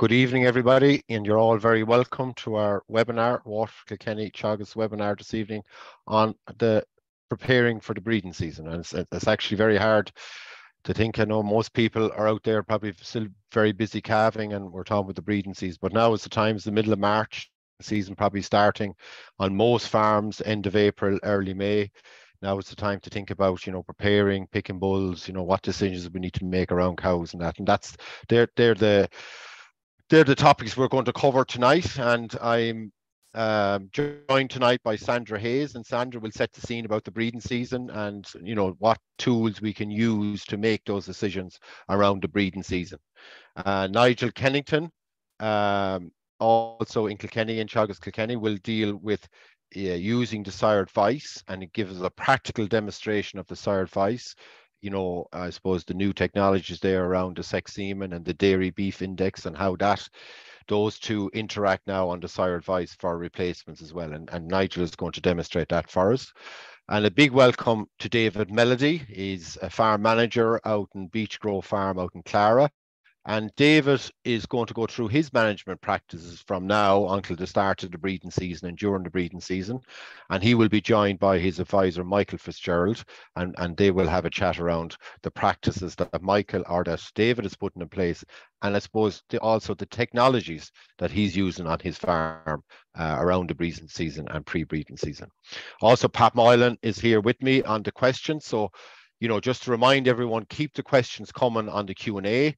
Good evening, everybody, and you're all very welcome to our webinar, Waterford Kilkenny Teagasc webinar this evening on the preparing for the breeding season. And it's actually very hard to think. I know most people are out there probably still very busy calving, and we're talking about the breeding season. But now is the time, it's the middle of March, the season probably starting on most farms, end of April, early May. Now is the time to think about, preparing, picking bulls, what decisions we need to make around cows and that. And that's they're the topics we're going to cover tonight, and I'm joined tonight by Sandra Hayes, and Sandra will set the scene about the breeding season and what tools we can use to make those decisions around the breeding season. Nigel Kennington, also in Kilkenny and Teagasc Kilkenny, will deal with using the sire advice, and it gives us a practical demonstration of the sire advice. I suppose the new technologies there around the sex semen and the dairy beef index, and how those two interact now on the sire advice for replacements as well. And Nigel is going to demonstrate that for us. And a big welcome to David Melody. He's a farm manager out in Beech Grove Farm out in Clara. And David is going to go through his management practices from now until the start of the breeding season and during the breeding season. And he will be joined by his advisor, Michael Fitzgerald, and they will have a chat around the practices that Michael or that David is putting in place. And I suppose also the technologies that he's using on his farm around the breeding season and pre-breeding season. Also, Pat Moylan is here with me on the questions. So, just to remind everyone, keep the questions coming on the Q&A.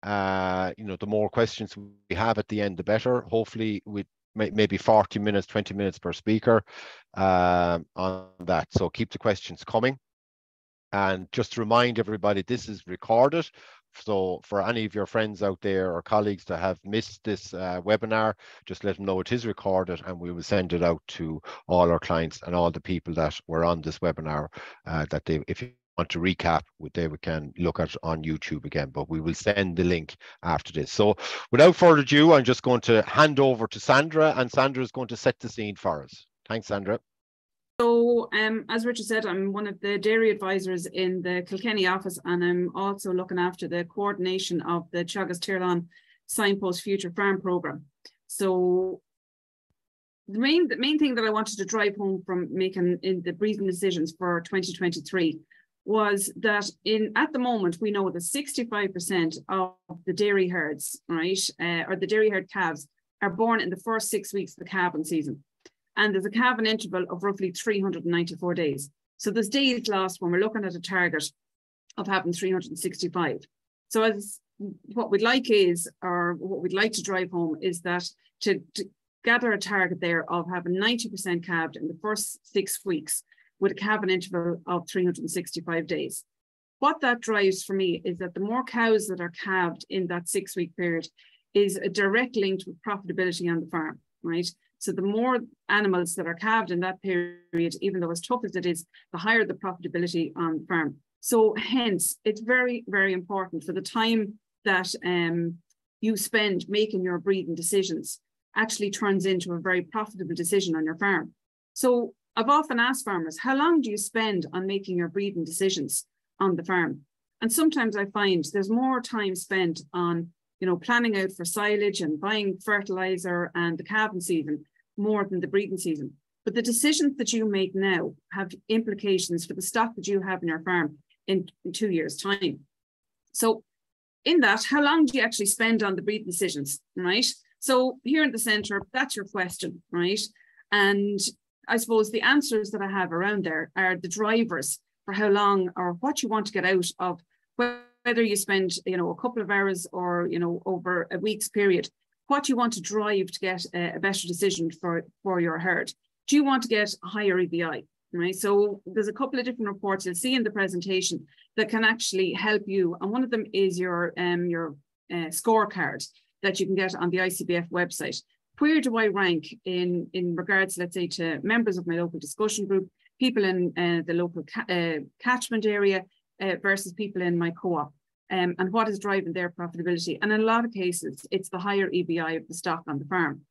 The more questions we have at the end, the better. Hopefully, with maybe 40 minutes, 20 minutes per speaker on that. So keep the questions coming. And just to remind everybody, this is recorded. So for any of your friends out there or colleagues that have missed this webinar, just let them know it is recorded, and we will send it out to all our clients and all the people that were on this webinar if you want to recap, they can look at on YouTube again, but we will send the link after this. So without further ado, I'm just going to hand over to Sandra, and Sandra is going to set the scene for us. Thanks, Sandra. So as Richard said, I'm one of the dairy advisors in the Kilkenny office, and I'm also looking after the coordination of the Teagasc Tirlán Signpost Future Farm Programme. So the main thing that I wanted to drive home from making in the breeding decisions for 2023 was that at the moment, we know that 65% of the dairy herds, right, or the dairy herd calves are born in the first 6 weeks of the calving season. And there's a calving interval of roughly 394 days. So there's days lost when we're looking at a target of having 365. So what we'd like to drive home is that to gather a target there of having 90% calved in the first 6 weeks, with a calving interval of 365 days. What that drives for me is that the more cows that are calved in that 6 week period is a direct link with profitability on the farm, right? So the more animals that are calved in that period, even though as tough as it is, the higher the profitability on the farm. So hence, it's very, very important for the time that you spend making your breeding decisions actually turns into a very profitable decision on your farm. So I've often asked farmers, how long do you spend on making your breeding decisions on the farm? And sometimes I find there's more time spent on, planning out for silage and buying fertilizer and the calving season more than the breeding season. But the decisions that you make now have implications for the stock that you have in your farm in 2 years' time. So in that, how long do you actually spend on the breeding decisions, right? So here in the centre, that's your question, right? And I suppose the answers that I have around there are the drivers for how long or what you want to get out of whether you spend, a couple of hours or, over a week's period, what you want to drive to get a better decision for your herd. Do you want to get a higher EBI, right? So there's a couple of different reports you'll see in the presentation that can actually help you. And one of them is your scorecard that you can get on the ICBF website. Where do I rank in regards, let's say, to members of my local discussion group, people in the local catchment area versus people in my co-op, and what is driving their profitability? And in a lot of cases, it's the higher EBI of the stock on the farm.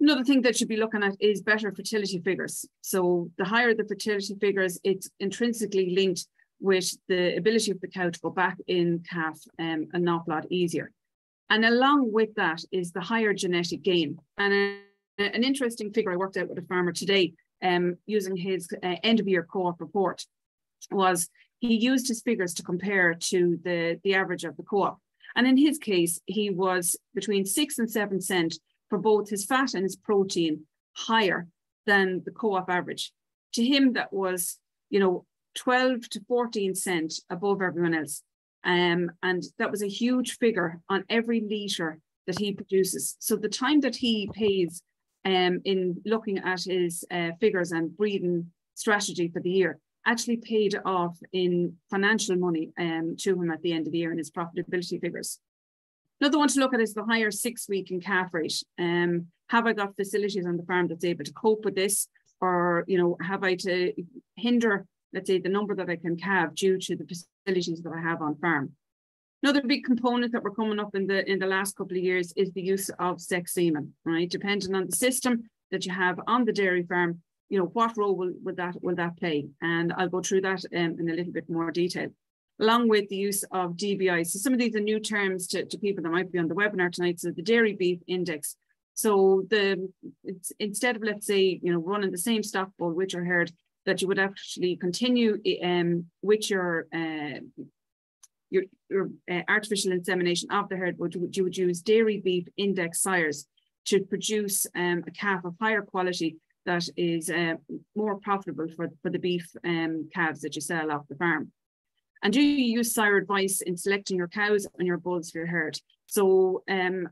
Another thing that you'd be looking at is better fertility figures. So the higher the fertility figures, it's intrinsically linked with the ability of the cow to go back in calf an awful lot easier. And along with that is the higher genetic gain. And an interesting figure I worked out with a farmer today, using his end of year co-op report, was he used his figures to compare to the average of the co-op. And in his case, he was between 6 and 7 cents for both his fat and his protein higher than the co-op average. To him, that was, 12 to 14 cents above everyone else. And that was a huge figure on every litre that he produces. So the time that he pays in looking at his figures and breeding strategy for the year actually paid off in financial money to him at the end of the year in his profitability figures. Another one to look at is the higher 6-week in calf rate. Have I got facilities on the farm that's able to cope with this? Or, have I to hinder, let's say, the number that I can calve due to the facilities that I have on farm? Another big component that we're coming up in the last couple of years is the use of sex semen, right? Depending on the system that you have on the dairy farm, what role will that play? And I'll go through that in a little bit more detail, along with the use of DBI. So some of these are new terms to people that might be on the webinar tonight. So the Dairy Beef Index. So it's instead of, let's say, running the same stock bull with your herd, that you would actually continue with your artificial insemination of the herd, you would use Dairy Beef Index sires to produce a calf of higher quality that is more profitable for the beef calves that you sell off the farm. And do you use sire advice in selecting your cows and your bulls for your herd? So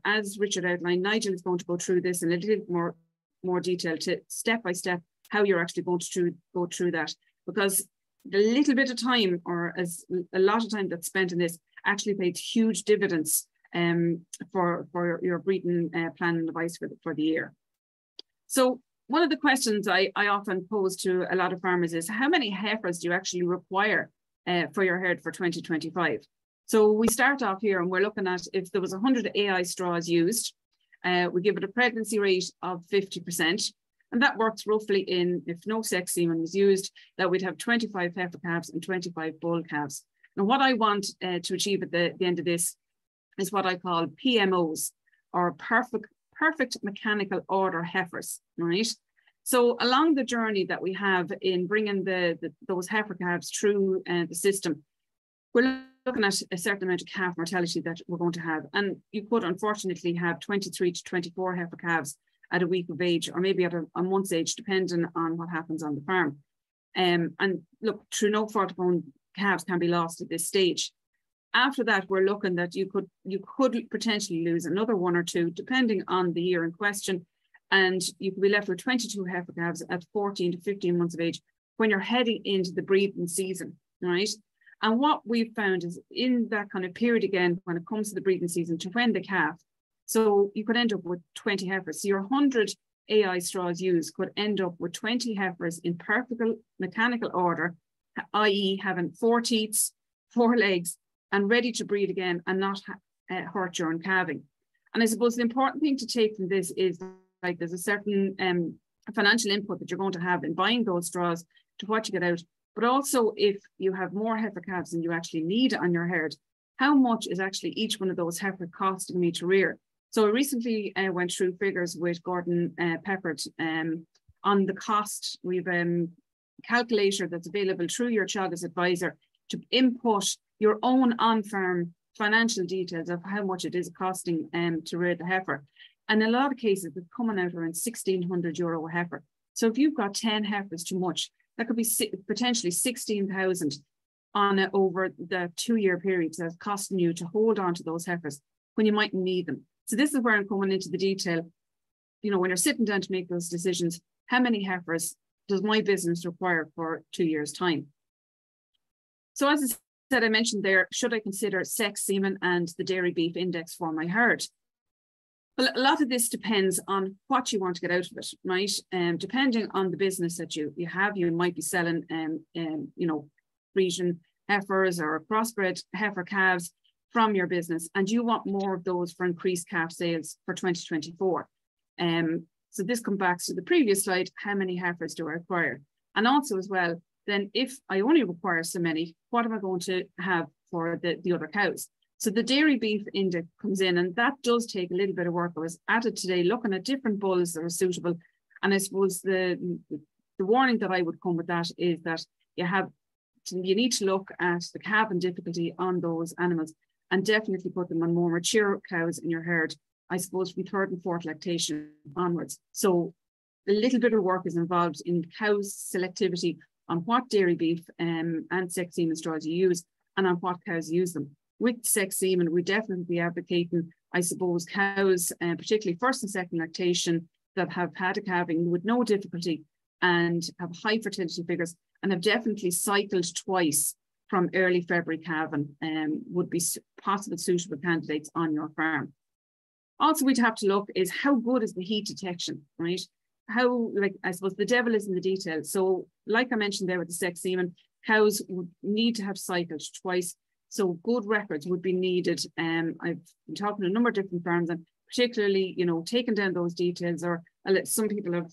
as Richard outlined, Nigel is going to go through this in a little more detail to step by step how you're actually going to go through that, because the little bit of time, or as a lot of time that's spent in this, actually paid huge dividends for your breeding plan and advice for the year. So one of the questions I often pose to a lot of farmers is, how many heifers do you actually require for your herd for 2025? So we start off here and we're looking at, if there was 100 AI straws used, we give it a pregnancy rate of 50%. And that works roughly in, if no sex semen was used, that we'd have 25 heifer calves and 25 bull calves. And what I want to achieve at the end of this is what I call PMOs, or perfect mechanical order heifers, right? So along the journey that we have in bringing those heifer calves through the system, we're looking at a certain amount of calf mortality that we're going to have. And you could unfortunately have 23 to 24 heifer calves at a week of age, or maybe at a month's age, depending on what happens on the farm. And look, through no fault of own, calves can be lost at this stage. After that, we're looking that you could potentially lose another 1 or 2, depending on the year in question. And you could be left with 22 heifer calves at 14 to 15 months of age when you're heading into the breeding season, right? And what we've found is in that kind of period, again, when it comes to the breeding season to when the calf, so you could end up with 20 heifers. So your 100 AI straws used could end up with 20 heifers in perfect mechanical order, i.e. having 4 teats, 4 legs, and ready to breed again and not hurt during calving. And I suppose the important thing to take from this is, like, there's a certain financial input that you're going to have in buying those straws to what you get out. But also, if you have more heifer calves than you actually need on your herd, how much is actually each one of those heifer costing me to rear? So I recently went through figures with Gordon Peppert on the cost. We've a calculator that's available through your Teagasc advisor to input your own on-farm financial details of how much it is costing to rear the heifer. And in a lot of cases, it's coming out around €1,600 a heifer. So if you've got 10 heifers too much, that could be potentially 16,000 on over the 2-year period that's costing you to hold on to those heifers when you might need them. So this is where I'm coming into the detail. When you're sitting down to make those decisions, how many heifers does my business require for 2 years' time? So as I said, I mentioned there, should I consider sex semen and the Dairy Beef Index for my herd? Well, a lot of this depends on what you want to get out of it, right? Depending on the business that you have, you might be selling, Frisian heifers or crossbred heifer calves from your business, and you want more of those for increased calf sales for 2024. So this comes back to the previous slide, how many heifers do I require? And also as well, then if I only require so many, what am I going to have for the other cows? So the dairy beef index comes in, and that does take a little bit of work. I was at it today looking at different bulls that are suitable. And I suppose the warning that I would come with that is that you need to look at the calving difficulty on those animals, and definitely put them on more mature cows in your herd, I suppose from third and fourth lactation onwards. So a little bit of work is involved in cows' selectivity on what dairy beef and sex semen straws you use, and on what cows use them. With sex semen, we definitely be advocating, I suppose, cows, particularly first and second lactation, that have had a calving with no difficulty and have high fertility figures, and have definitely cycled twice from early February calving, would be possible suitable candidates on your farm. Also, we'd have to look is how good is the heat detection, right? How, like, I suppose the devil is in the details. So like I mentioned there with the sex semen, cows would need to have cycled twice. So good records would be needed. I've been talking to a number of different farms, and particularly, you know, taking down those details, or some people have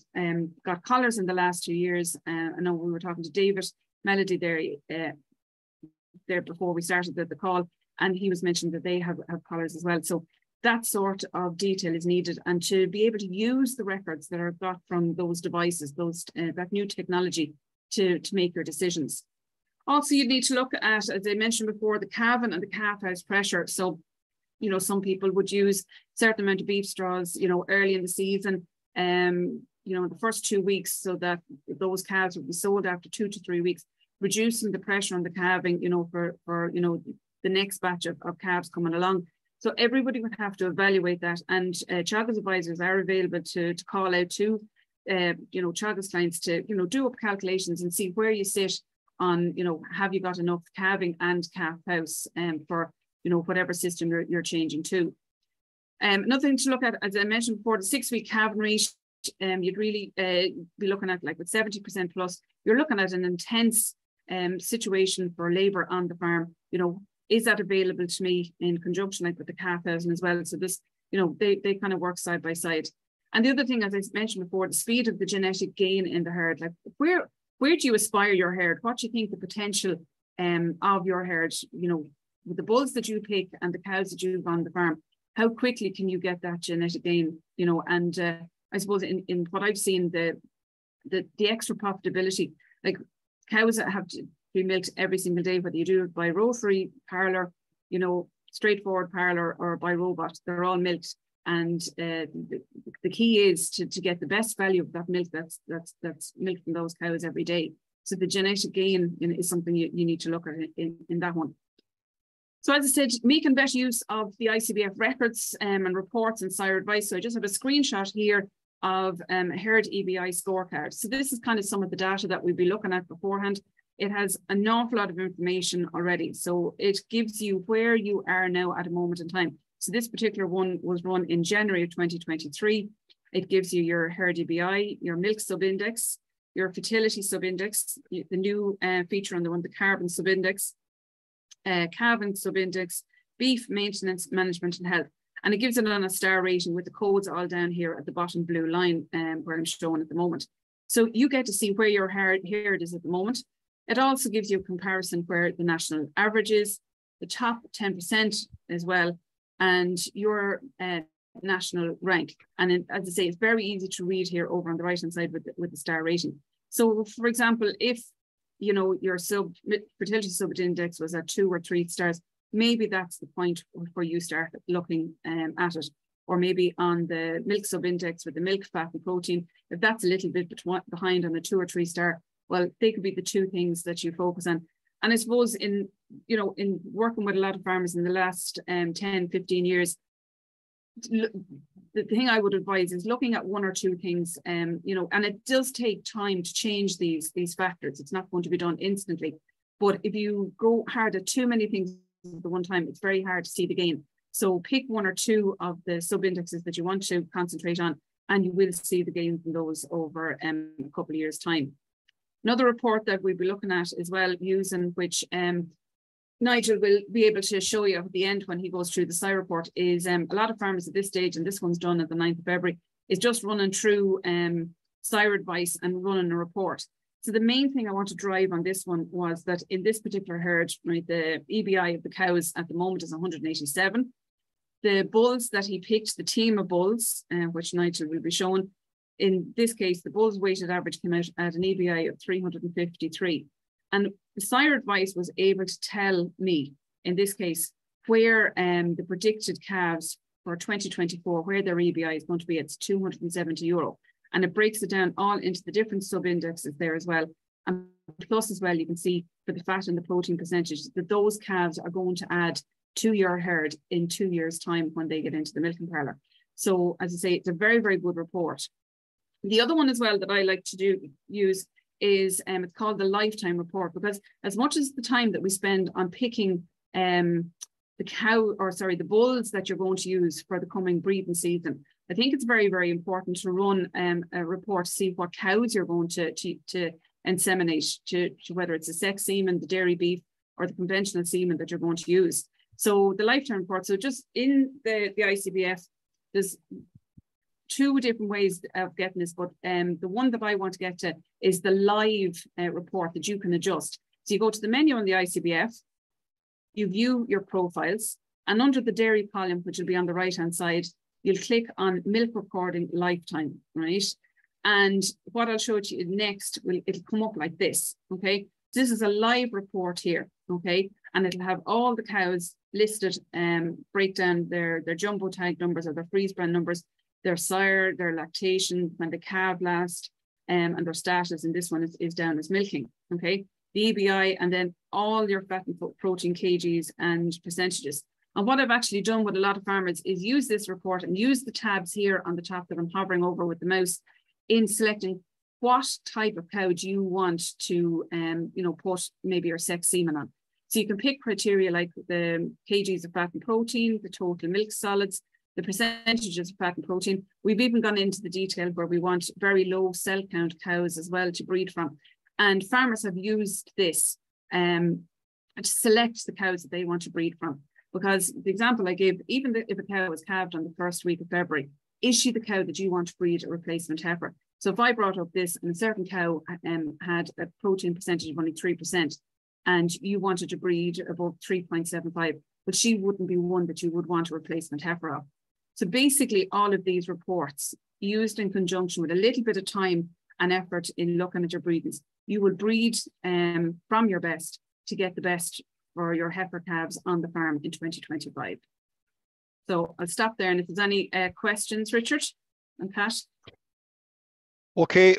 got collars in the last 2 years. I know we were talking to David Melody there before we started the call, and he was mentioning that they have collars as well. So that sort of detail is needed, and to be able to use the records that are got from those devices, that new technology to make your decisions. Also, you need to look at, as I mentioned before, the calving and the calf house pressure. So, you know, some people would use a certain amount of beef straws, you know, early in the season, you know, the first 2 weeks, so that those calves would be sold after 2 to 3 weeks, reducing the pressure on the calving, you know, for you know, the next batch of calves coming along. So everybody would have to evaluate that, and Teagasc advisors are available to call out to, you know, Teagasc clients to, you know, do up calculations and see where you sit on, you know, have you got enough calving and calf house for, you know, whatever system you're changing to. Another thing to look at, as I mentioned before, the 6-week calving rate, you'd really be looking at, like with 70% plus, you're looking at an intense situation for labour on the farm. You know, is that available to me in conjunction like with the calf housing as well? So this, you know, they kind of work side by side. And the other thing, as I mentioned before, the speed of the genetic gain in the herd. Like where do you aspire your herd? What do you think the potential of your herd, you know, with the bulls that you pick and the cows that you've on the farm, how quickly can you get that genetic gain, you know? And I suppose in what I've seen, the extra profitability, like cows that have to be milked every single day, whether you do it by rotary, parlour, you know, straightforward parlour, or by robot, they're all milked. And the key is to get the best value of that milk that's milked from those cows every day. So the genetic gain is something you need to look at in that one. So as I said, making better use of the ICBF records and reports and sire advice. So I just have a screenshot here of a herd EBI scorecard. So this is kind of some of the data that we'll be looking at beforehand. It has an awful lot of information already. So it gives you where you are now at a moment in time. So this particular one was run in January of 2023. It gives you your herd EBI, your milk subindex, your fertility subindex, the new feature on the one, the carbon subindex, calving subindex, beef maintenance, management and health. And it gives it on a star rating with the codes all down here at the bottom blue line where I'm showing at the moment. So you get to see where your herd is at the moment. It also gives you a comparison where the national average is, the top 10% as well, and your national rank. And as I say, it's very easy to read here over on the right hand side with the star rating. So for example, if you know your fertility subindex was at 2 or 3 stars, maybe that's the point where you start looking at it. Or maybe on the milk subindex with the milk, fat and protein, if that's a little bit behind on the 2 or 3 star, well, they could be the two things that you focus on. And I suppose in working with a lot of farmers in the last 10, 15 years, the thing I would advise is looking at 1 or 2 things, and it does take time to change these factors. It's not going to be done instantly. But if you go hard at too many things at the one time, it's very hard to see the gain. So pick 1 or 2 of the sub-indexes that you want to concentrate on, and you will see the gains in those over a couple of years' time. Another report that we'll be looking at as well, using which Nigel will be able to show you at the end when he goes through the sire report, is a lot of farmers at this stage, and this one's done at the 9th of February, is just running through sire advice and running a report. So the main thing I want to drive on this one was that in this particular herd, right, the EBI of the cows at the moment is 187. The bulls that he picked, the team of bulls, which Nigel will be showing, in this case, the bulls weighted average came out at an EBI of 353. And the sire advice was able to tell me, in this case, where the predicted calves for 2024, where their EBI is going to be. It's €270. And it breaks it down all into the different sub-indexes there as well. And plus as well, you can see for the fat and the protein percentage that those calves are going to add to your herd in 2 years' time when they get into the milking parlour. So as I say, it's a very, very good report. The other one as well that I like to use is it's called the lifetime report, because as much as the time that we spend on picking the bulls that you're going to use for the coming breeding season, I think it's very, very important to run a report to see what cows you're going to inseminate, to whether it's a sex semen, the dairy beef, or the conventional semen that you're going to use. So the lifetime report, so just in the ICBF, there's 2 different ways of getting this, but the one that I want to get to is the live report that you can adjust. So you go to the menu on the ICBF, you view your profiles, and under the dairy column, which will be on the right-hand side, you'll click on milk recording lifetime, right? And what I'll show you next, it'll come up like this, okay? This is a live report here, okay? And it'll have all the cows listed, break down their jumbo tag numbers or their freeze brand numbers, their sire, their lactation, when the calf last, and their status. And this one is down as milking, okay? The EBI, and then all your fat and protein kgs and percentages. And what I've actually done with a lot of farmers is use this report and use the tabs here on the top that I'm hovering over with the mouse in selecting what type of cow do you want to, put maybe your sex semen on. So you can pick criteria like the kgs of fat and protein, the total milk solids, the percentages of fat and protein. We've even gone into the detail where we want very low cell count cows as well to breed from. And farmers have used this to select the cows that they want to breed from. Because the example I gave, even if a cow was calved on the first week of February, is she the cow that you want to breed a replacement heifer? So if I brought up this and a certain cow had a protein percentage of only 3%, and you wanted to breed above 3.75, but she wouldn't be one that you would want a replacement heifer of. So basically all of these reports used in conjunction with a little bit of time and effort in looking at your breedings, you will breed from your best to get the best for your heifer calves on the farm in 2025. So I'll stop there. And if there's any questions, Richard and Pat. Okay,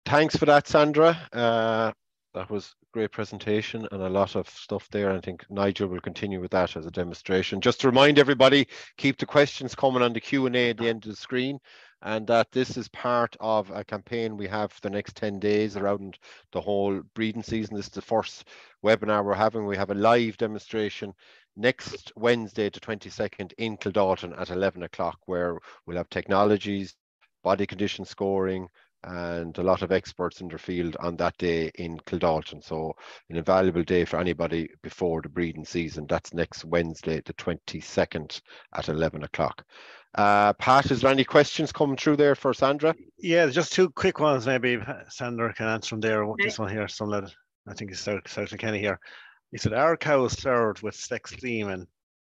thanks for that, Sandra. That was a great presentation and a lot of stuff there. I think Nigel will continue with that as a demonstration. Just to remind everybody, keep the questions coming on the Q&A at the end of the screen, and that this is part of a campaign we have for the next 10 days around the whole breeding season. This is the first webinar we're having. We have a live demonstration next Wednesday, the 22nd, in Kildalton at 11 o'clock, where we'll have technologies, body condition scoring, and a lot of experts in their field on that day in Kildalton. So an invaluable day for anybody before the breeding season. That's next Wednesday, the 22nd at 11 o'clock. Pat, is there any questions coming through there for Sandra? Yeah, just 2 quick ones. Maybe Sandra can answer them there. This one here, some lad, I think it's South Kenny here. He said, are cows served with sex semen?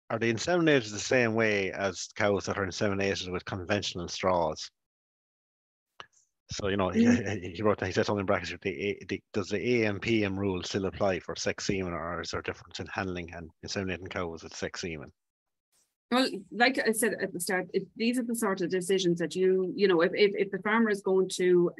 Are they inseminated the same way as cows that are inseminated with conventional straws? So, he wrote that, he said something in brackets, does the AMPM rule still apply for sex semen, or is there a difference in handling and inseminating cows with sex semen? Well, like I said at the start, these are the sort of decisions that if the farmer is going to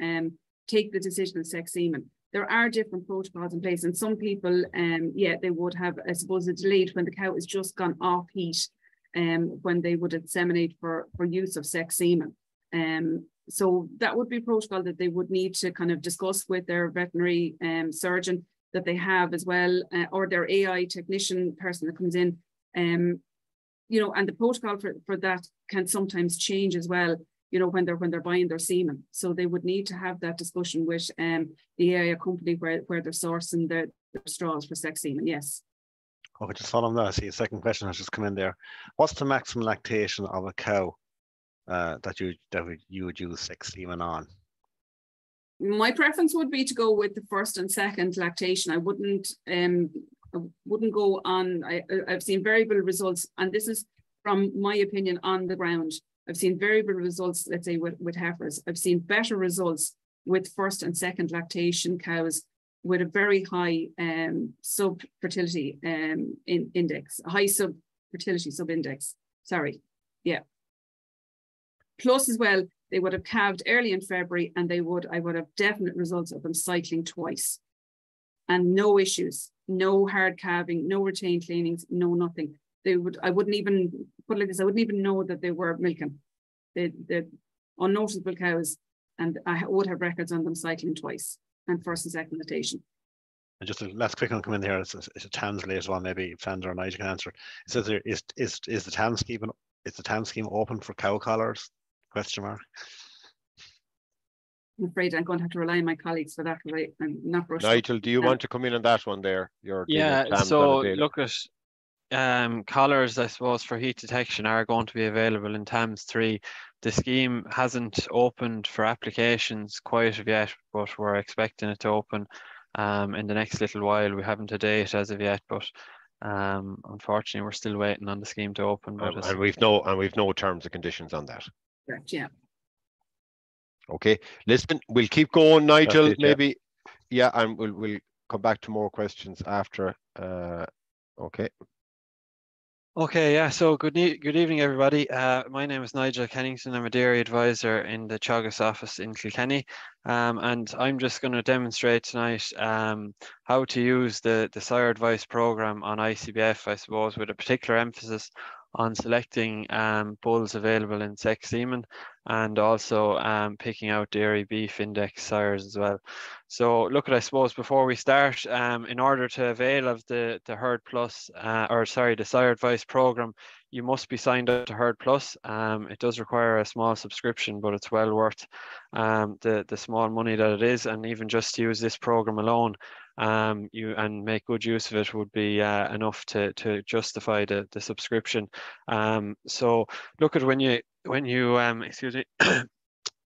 take the decision of sex semen, there are different protocols in place. And some people, they would have, I suppose, a delayed when the cow has just gone off heat, when they would inseminate for use of sex semen. So that would be protocol that they would need to kind of discuss with their veterinary surgeon that they have as well, or their AI technician person that comes in. And the protocol for that can sometimes change as well, when they're buying their semen. So they would need to have that discussion with the AI company where they're sourcing their straws for sex semen, yes. Okay, just following that, I see a second question has just come in there. What's the maximum lactation of a cow that you would use sex semen on? My preference would be to go with the first and second lactation. I wouldn't go on. I've seen variable results, and this is from my opinion on the ground. I've seen variable results, let's say with heifers. I've seen better results with first and second lactation cows with a very high sub-fertility index, a high sub-fertility sub-index. Sorry, yeah. Plus as well, they would have calved early in February, and I would have definite results of them cycling twice. And no issues, no hard calving, no retained cleanings, no nothing. I wouldn't even put it like this, I wouldn't even know that they were milking. They're unnoticeable cows, and I would have records on them cycling twice and first and second lactation. And just a last quick one come in here. It's a TAMS related one, maybe Sandra or Nigel can answer. It says there, is the TAMS scheme open for cow collars? Question mark. I'm afraid I'm going to have to rely on my colleagues for that. I'm not rushed. Nigel, do you want to come in on that one there? So look at collars, I suppose, for heat detection are going to be available in TAMS 3. The scheme hasn't opened for applications quite yet, but we're expecting it to open in the next little while. We haven't a date as of yet, but unfortunately we're still waiting on the scheme to open. But and we've no terms and conditions on that. Correct, yeah. Okay, listen, we'll keep going, Nigel. Maybe, yeah, and we'll come back to more questions after. Okay. Okay, yeah, so good evening, everybody. My name is Nigel Kennington. I'm a dairy advisor in the Teagasc office in Kilkenny. And I'm just going to demonstrate tonight how to use the Sire Advice program on ICBF, I suppose, with a particular emphasis on selecting bulls available in sex semen, and also picking out dairy beef index sires as well. So look, I suppose before we start, in order to avail of the Herd Plus, the Sire Advice program, you must be signed up to Herd Plus. It does require a small subscription, but it's well worth the small money that it is, and even just to use this program alone, and make good use of it would be enough to justify the subscription. So look at when you excuse me,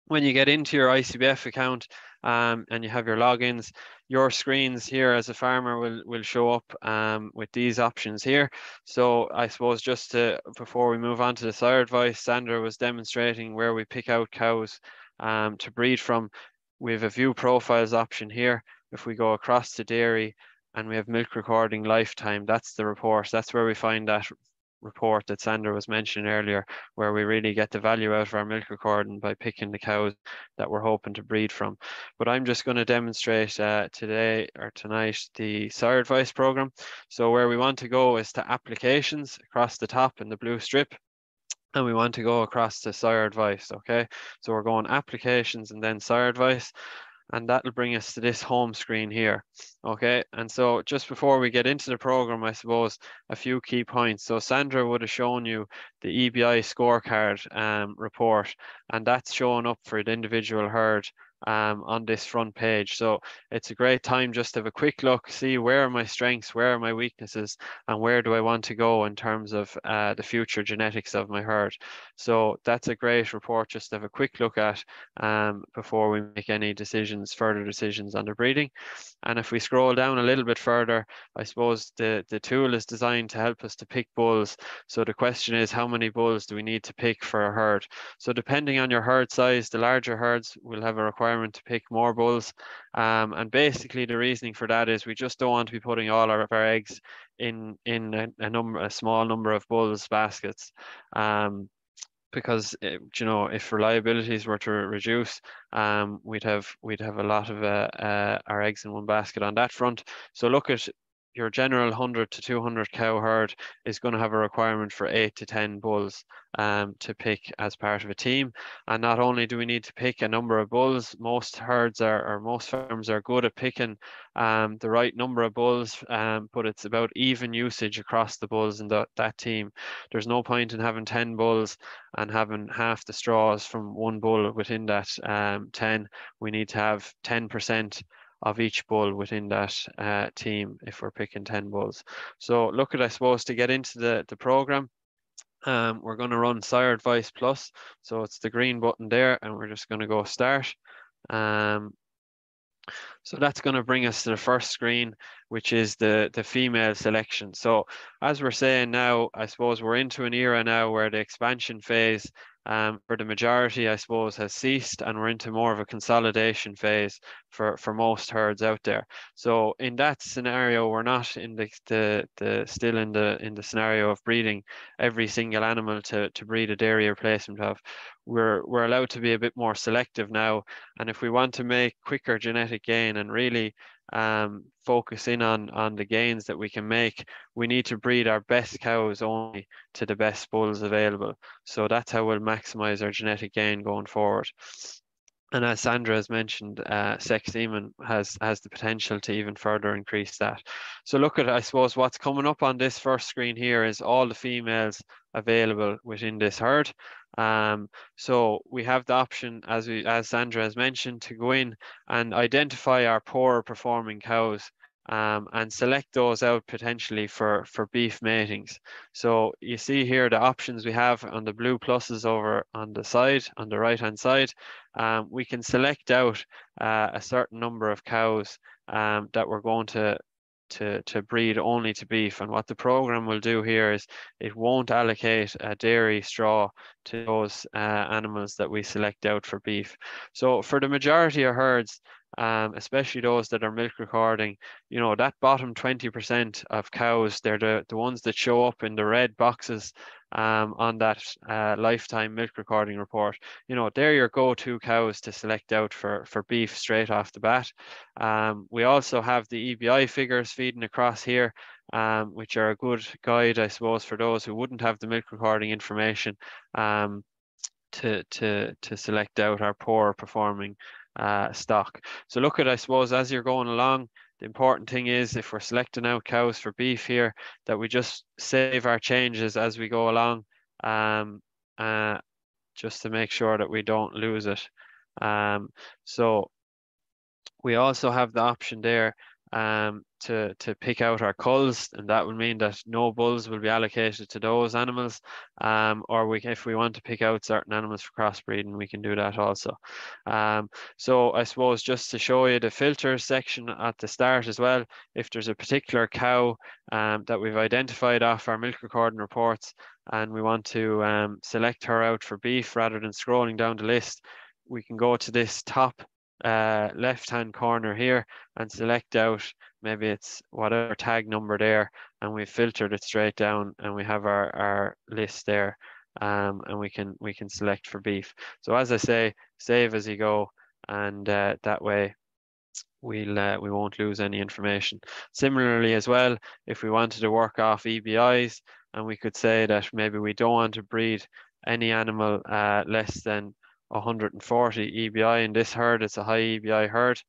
when you get into your ICBF account and you have your logins, your screens here as a farmer will show up with these options here. So I suppose before we move on to the Sire Advice, Sandra was demonstrating where we pick out cows to breed from. We have a view profiles option here. If we go across to dairy and we have milk recording lifetime, that's the report. That's where we find that report that Sandra was mentioning earlier, where we really get the value out of our milk recording by picking the cows that we're hoping to breed from. But I'm just going to demonstrate today or tonight the Sire Advice program. So where we want to go is to applications across the top in the blue strip, and we want to go across to Sire Advice. Okay, so we're going applications and then Sire Advice, and that'll bring us to this home screen here. Okay, and so just before we get into the program, I suppose a few key points. So Sandra would have shown you the EBI scorecard report, and that's showing up for the individual herd on this front page. So it's a great time just to have a quick look, see where are my strengths, where are my weaknesses, and where do I want to go in terms of the future genetics of my herd. So that's a great report just to have a quick look at before we make any further decisions on the breeding. And if we scroll down a little bit further, I suppose the tool is designed to help us to pick bulls. So the question is, how many bulls do we need to pick for a herd? So depending on your herd size, the larger herds will have a requirement to pick more bulls. And basically the reasoning for that is we just don't want to be putting all of our eggs in a small number of bulls baskets. Because if reliabilities were to reduce, we'd have a lot of our eggs in one basket on that front. So look at your general 100 to 200 cow herd is going to have a requirement for 8 to 10 bulls to pick as part of a team. And not only do we need to pick a number of bulls, most herds most farms are good at picking the right number of bulls, but it's about even usage across the bulls in that team. There's no point in having 10 bulls and having half the straws from one bull within that 10. We need to have 10% of each bull within that team if we're picking 10 bulls. So look at, I suppose, to get into the program, we're going to run Sire Advice Plus. So it's the green button there, and we're just going to go start. So that's going to bring us to the first screen, which is the female selection. So as we're saying now, I suppose we're into an era now where the expansion phase for the majority, I suppose, has ceased, and we're into more of a consolidation phase for most herds out there. So in that scenario, we're not in the still in the scenario of breeding every single animal to breed a dairy replacement of. We're allowed to be a bit more selective now, and if we want to make quicker genetic gain and really focus in on the gains that we can make, we need to breed our best cows only to the best bulls available. So that's how we'll maximize our genetic gain going forward. And as Sandra has mentioned, sex semen has the potential to even further increase that. So look at, I suppose, what's coming up on this first screen here is all the females available within this herd. So we have the option, as Sandra has mentioned, to go in and identify our poorer performing cows and select those out potentially for beef matings. So you see here the options we have on the blue pluses over on the side, on the right hand side. We can select out a certain number of cows that we're going to breed only to beef. And what the program will do here is it won't allocate a dairy straw to those animals that we select out for beef. So for the majority of herds, especially those that are milk recording, you know, that bottom 20% of cows, they're the ones that show up in the red boxes on that lifetime milk recording report. You know, they're your go-to cows to select out for beef straight off the bat. We also have the EBI figures feeding across here, which are a good guide, I suppose, for those who wouldn't have the milk recording information to select out our poor performing stock. So look at, I suppose, as you're going along, the important thing is if we're selecting out cows for beef here, that we just save our changes as we go along, just to make sure that we don't lose it. So we also have the option there to pick out our culls, and that would mean that no bulls will be allocated to those animals, or if we want to pick out certain animals for crossbreeding, we can do that also. So I suppose just to show you the filters section at the start as well, if there's a particular cow that we've identified off our milk recording reports and we want to select her out for beef rather than scrolling down the list, we can go to this top left hand corner here and select out, maybe it's whatever tag number there, and we've filtered it straight down and we have our list there, and we can select for beef. So as I say, save as you go, and that way we won't lose any information. Similarly as well, if we wanted to work off EBIs, and we could say that maybe we don't want to breed any animal less than 140 EBI in this herd, it's a high EBI herd.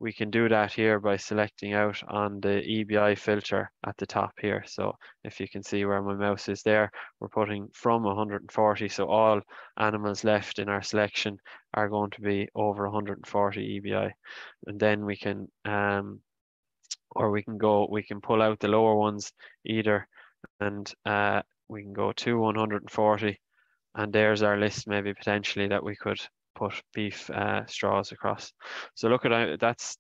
We can do that here by selecting out on the EBI filter at the top here. So if you can see where my mouse is there, we're putting from 140. So all animals left in our selection are going to be over 140 EBI. And then we can, or we can pull out the lower ones either, and we can go to 140. And there's our list, maybe potentially that we could put beef straws across. So look at that's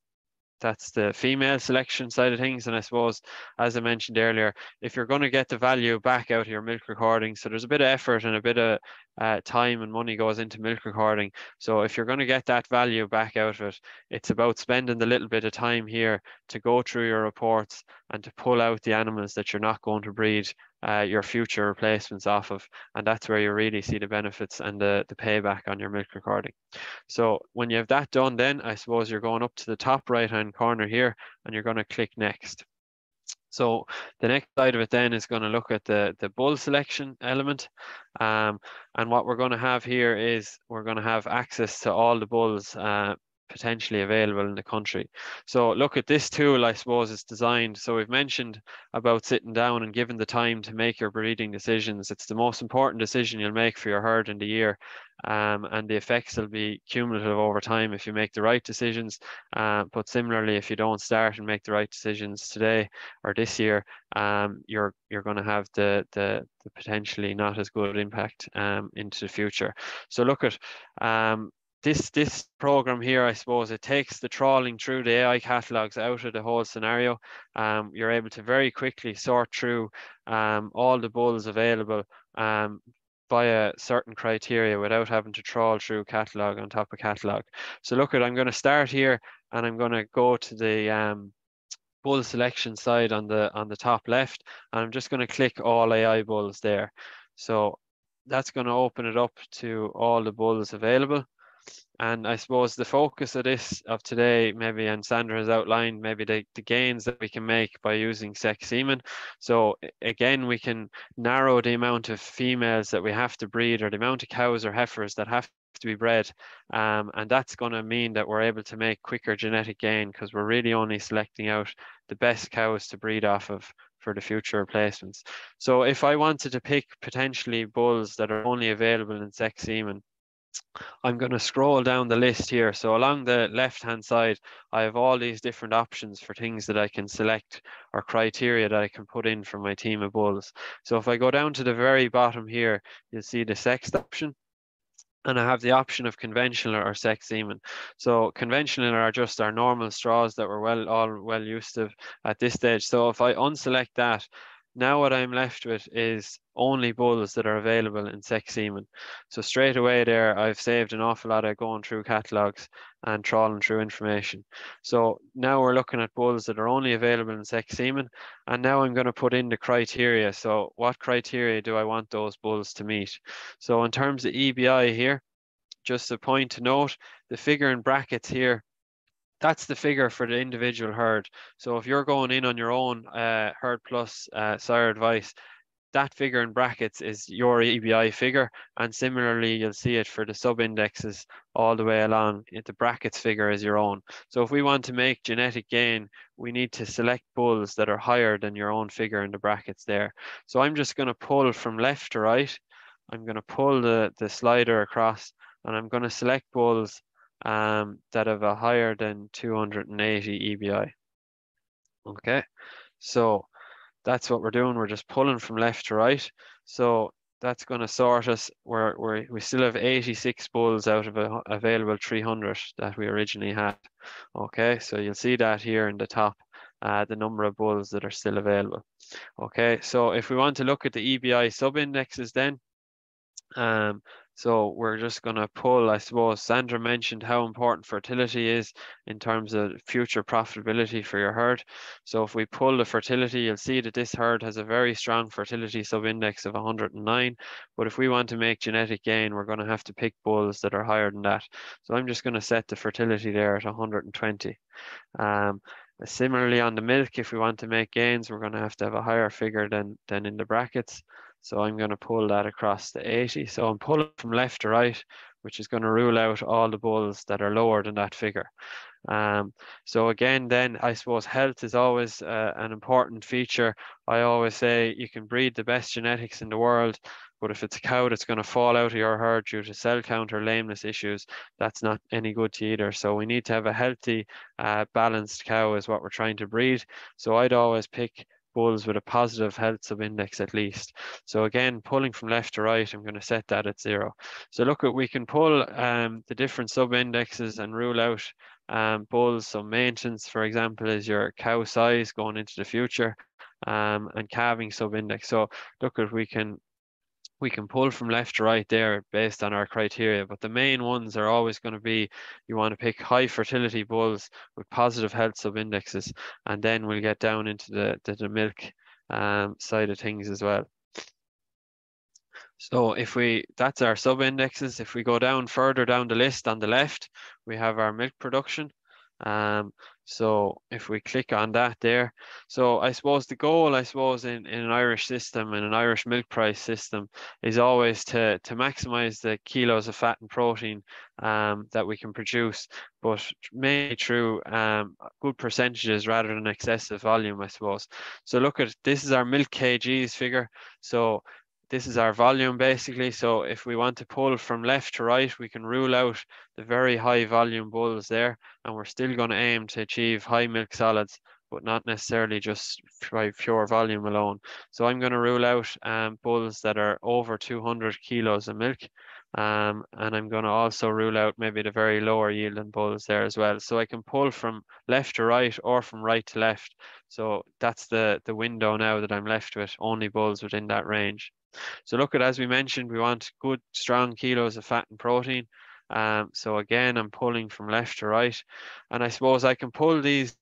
the female selection side of things. And I suppose, as I mentioned earlier, if you're going to get the value back out of your milk recording, so there's a bit of effort and a bit of time and money goes into milk recording. So if you're going to get that value back out of it, it's about spending the little bit of time here to go through your reports and to pull out the animals that you're not going to breed your future replacements off of. And that's where you really see the benefits and the payback on your milk recording. So when you have that done, then I suppose you're going up to the top right hand corner here and you're going to click next. So the next side of it then is going to look at the bull selection element. And what we're going to have here is we're going to have access to all the bulls potentially available in the country. So look at this tool, I suppose it's designed. So we've mentioned about sitting down and giving the time to make your breeding decisions. It's the most important decision you'll make for your herd in the year. And the effects will be cumulative over time if you make the right decisions. But similarly, if you don't start and make the right decisions today or this year, you're going to have the potentially not as good impact into the future. So look at this program here, I suppose, it takes the trawling through the AI catalogs out of the whole scenario. You're able to very quickly sort through all the bulls available via certain criteria without having to trawl through catalog on top of catalog. So look at, I'm going to start here and I'm going to go to the bull selection side on the top left, and I'm just going to click all AI bulls there. So that's going to open it up to all the bulls available. And I suppose the focus of today, maybe, and Sandra has outlined maybe the gains that we can make by using sex semen. So again, we can narrow the amount of females that we have to breed, or the amount of cows or heifers that have to be bred. And that's going to mean that we're able to make quicker genetic gain, because we're really only selecting out the best cows to breed off of for the future replacements. So if I wanted to pick potentially bulls that are only available in sex semen, I'm going to scroll down the list here. So along the left hand side, I have all these different options for things that I can select, or criteria that I can put in for my team of bulls. So if I go down to the very bottom here, you'll see the sexed option. And I have the option of conventional or sex semen. So conventional are just our normal straws that we're all well used to at this stage. So if I unselect that, now what I'm left with is only bulls that are available in sex semen. So straight away there, I've saved an awful lot of going through catalogs and trawling through information. So now we're looking at bulls that are only available in sex semen. And now I'm going to put in the criteria. So what criteria do I want those bulls to meet? So in terms of EBI here, just a point to note, the figure in brackets here, that's the figure for the individual herd. So if you're going in on your own herd plus sire advice, that figure in brackets is your EBI figure. And similarly, you'll see it for the sub-indexes all the way along. The brackets figure is your own. So if we want to make genetic gain, we need to select bulls that are higher than your own figure in the brackets there. So I'm just going to pull from left to right. I'm going to pull the slider across, and I'm going to select bulls that have a higher than 280 EBI. Okay, so that's what we're doing. We're just pulling from left to right. So that's going to sort us. We still have 86 bulls out of a available 300 that we originally had. Okay, so you'll see that here in the top, the number of bulls that are still available. Okay, so if we want to look at the EBI sub-indexes then, so we're just going to pull, I suppose Sandra mentioned how important fertility is in terms of future profitability for your herd. So if we pull the fertility, you'll see that this herd has a very strong fertility sub-index of 109. But if we want to make genetic gain, we're going to have to pick bulls that are higher than that. So I'm just going to set the fertility there at 120. Similarly on the milk, if we want to make gains, we're going to have a higher figure than in the brackets. So I'm going to pull that across to 80. So I'm pulling from left to right, which is going to rule out all the bulls that are lower than that figure. So again, then I suppose health is always an important feature. I always say you can breed the best genetics in the world, but if it's a cow that's going to fall out of your herd due to cell count or lameness issues, that's not any good to either. So we need to have a healthy, balanced cow is what we're trying to breed. So I'd always pick bulls with a positive health sub-index at least. So again, pulling from left to right, I'm going to set that at 0. So look, we can pull the different sub-indexes and rule out bulls. So maintenance, for example, is your cow size going into the future, and calving sub-index. So look, we can pull from left to right there based on our criteria, but the main ones are always going to be, you want to pick high fertility bulls with positive health sub-indexes, and then we'll get down into the milk side of things as well. So that's our sub-indexes. If we go down further down the list on the left, we have our milk production. So if we click on that there, so I suppose the goal, in an Irish system, in an Irish milk price system, is always to maximize the kilos of fat and protein that we can produce, but mainly through good percentages rather than excessive volume, I suppose. So look at, this is our milk kgs figure. So this is our volume basically. So if we want to pull from left to right, we can rule out the very high volume bulls there, and we're still going to aim to achieve high milk solids but not necessarily just by pure volume alone. So I'm going to rule out bulls that are over 200 kilos of milk. And I'm going to also rule out maybe the very lower yielding bulls there as well. So I can pull from left to right or from right to left. So that's the window now that I'm left with, only bulls within that range. So look at, as we mentioned, we want good strong kilos of fat and protein. So again, I'm pulling from left to right, and I suppose I can pull these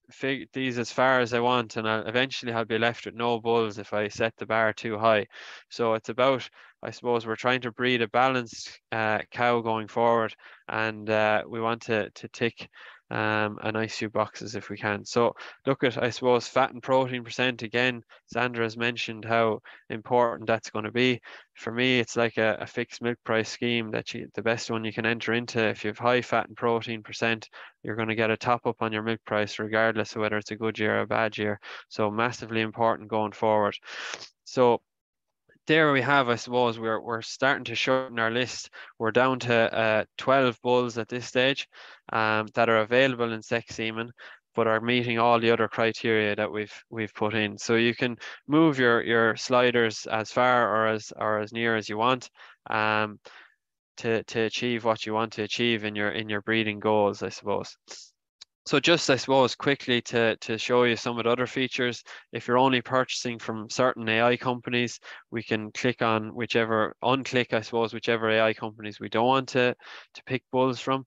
as far as I want, and eventually I'll be left with no bulls if I set the bar too high. So it's about, I suppose, we're trying to breed a balanced cow going forward, and we want to tick a nice few boxes if we can. So look at, I suppose, fat and protein percent. Again, Sandra has mentioned how important that's going to be. For me, it's like a fixed milk price scheme that the best one you can enter into. If you have high fat and protein percent, you're going to get a top up on your milk price regardless of whether it's a good year or a bad year. So massively important going forward. So there we have, I suppose, we're starting to shorten our list. We're down to 12 bulls at this stage that are available in sex semen, but are meeting all the other criteria that we've put in. So you can move your sliders as far or as near as you want to achieve what you want to achieve in your breeding goals, I suppose. So just, I suppose, quickly to show you some of the other features, if you're only purchasing from certain AI companies, we can unclick, I suppose, whichever AI companies we don't want to pick bulls from.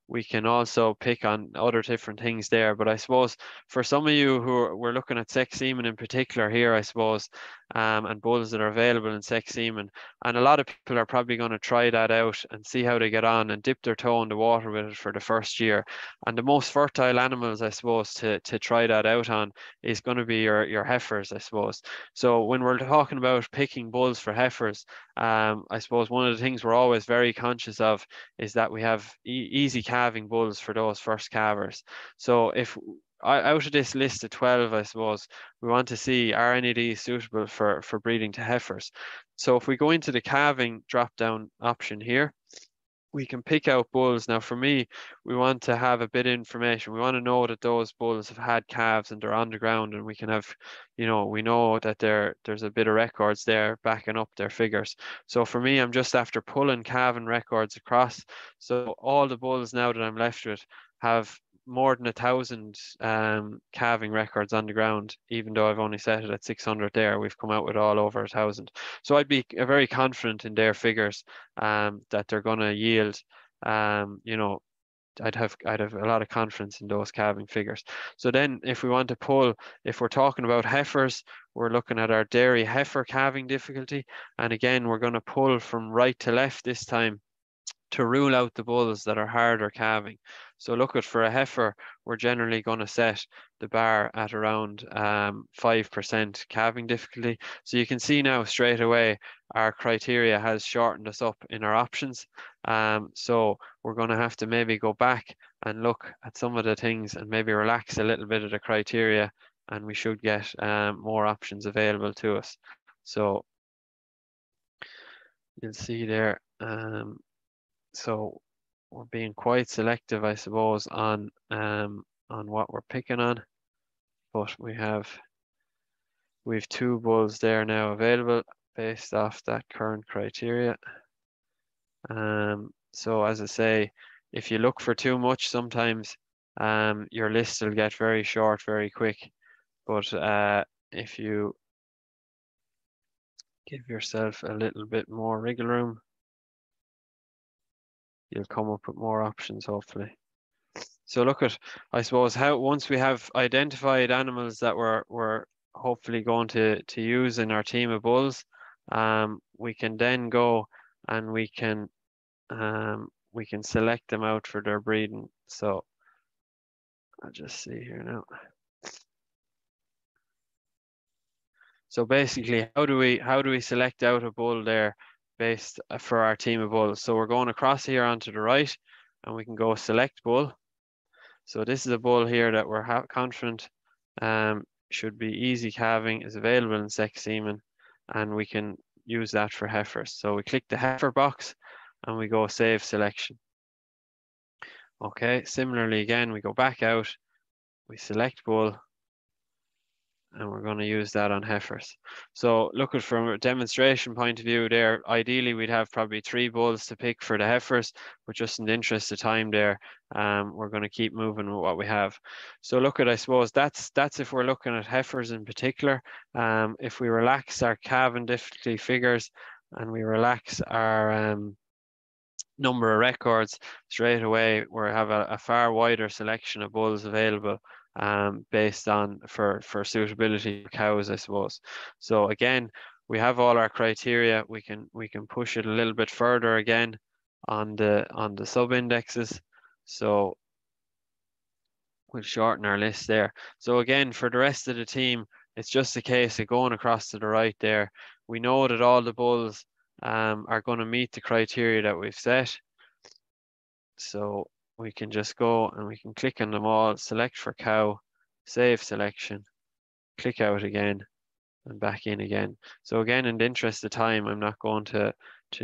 We can also pick on other different things there. But I suppose for some of you we're looking at sex semen in particular here, I suppose, and bulls that are available in sex semen. And a lot of people are probably going to try that out and see how they get on and dip their toe in the water with it for the first year. And the most fertile animals, I suppose, to try that out on is going to be your heifers, I suppose. So when we're talking about picking bulls for heifers, I suppose one of the things we're always very conscious of is that we have easy calving bulls for those first calvers. So if out of this list of 12, I suppose, we want to see, are any of these suitable for breeding to heifers? So if we go into the calving drop-down option here, we can pick out bulls. Now, for me, we want to have a bit of information. We want to know that those bulls have had calves and they're on the ground, and we can have, we know that there's a bit of records there backing up their figures. So for me, I'm just after pulling calving records across. So all the bulls now that I'm left with have more than 1,000 calving records on the ground, even though I've only set it at 600 there. We've come out with all over 1,000. So I'd be very confident in their figures that they're going to yield. I'd have a lot of confidence in those calving figures. So then if we want to pull, if we're talking about heifers, we're looking at our dairy heifer calving difficulty. And again, we're going to pull from right to left this time to rule out the bulls that are harder calving. So look at, for a heifer, we're generally going to set the bar at around 5% calving difficulty. So you can see now straight away our criteria has shortened us up in our options. So we're going to have to maybe go back and look at some of the things and maybe relax a little bit of the criteria, and we should get more options available to us. So you'll see there. So we're being quite selective, I suppose, on what we're picking on, but we've 2 bulls there now available based off that current criteria. So as I say, if you look for too much, sometimes your list will get very short very quick. But if you give yourself a little bit more wriggle room, you'll come up with more options, hopefully. So look at, I suppose, how once we have identified animals that we're hopefully going to use in our team of bulls, we can then go and we can select them out for their breeding. So I'll just see here now. So basically, how do we select out a bull there based for our team of bulls? So we're going across here onto the right, and we can go select bull. So this is a bull here that we're confident should be easy calving, is available in sex semen, and we can use that for heifers. So we click the heifer box and we go save selection. Okay, similarly again, we go back out we select bull, and we're going to use that on heifers. So look at from a demonstration point of view there, ideally we'd have probably 3 bulls to pick for the heifers, but just in the interest of time there, we're going to keep moving with what we have. So look at, I suppose that's if we're looking at heifers in particular. If we relax our calving difficulty figures and we relax our number of records, straight away we have a far wider selection of bulls available based on for suitability for cows, I suppose. So again, we have all our criteria. We can push it a little bit further again on the sub indexes. So we'll shorten our list there. So again, for the rest of the team, it's just a case of going across to the right there. We know that all the bulls are going to meet the criteria that we've set. So we can just go and we can click on them all, select for cow, save selection, click out again and back in again. So again, in the interest of time, I'm not going to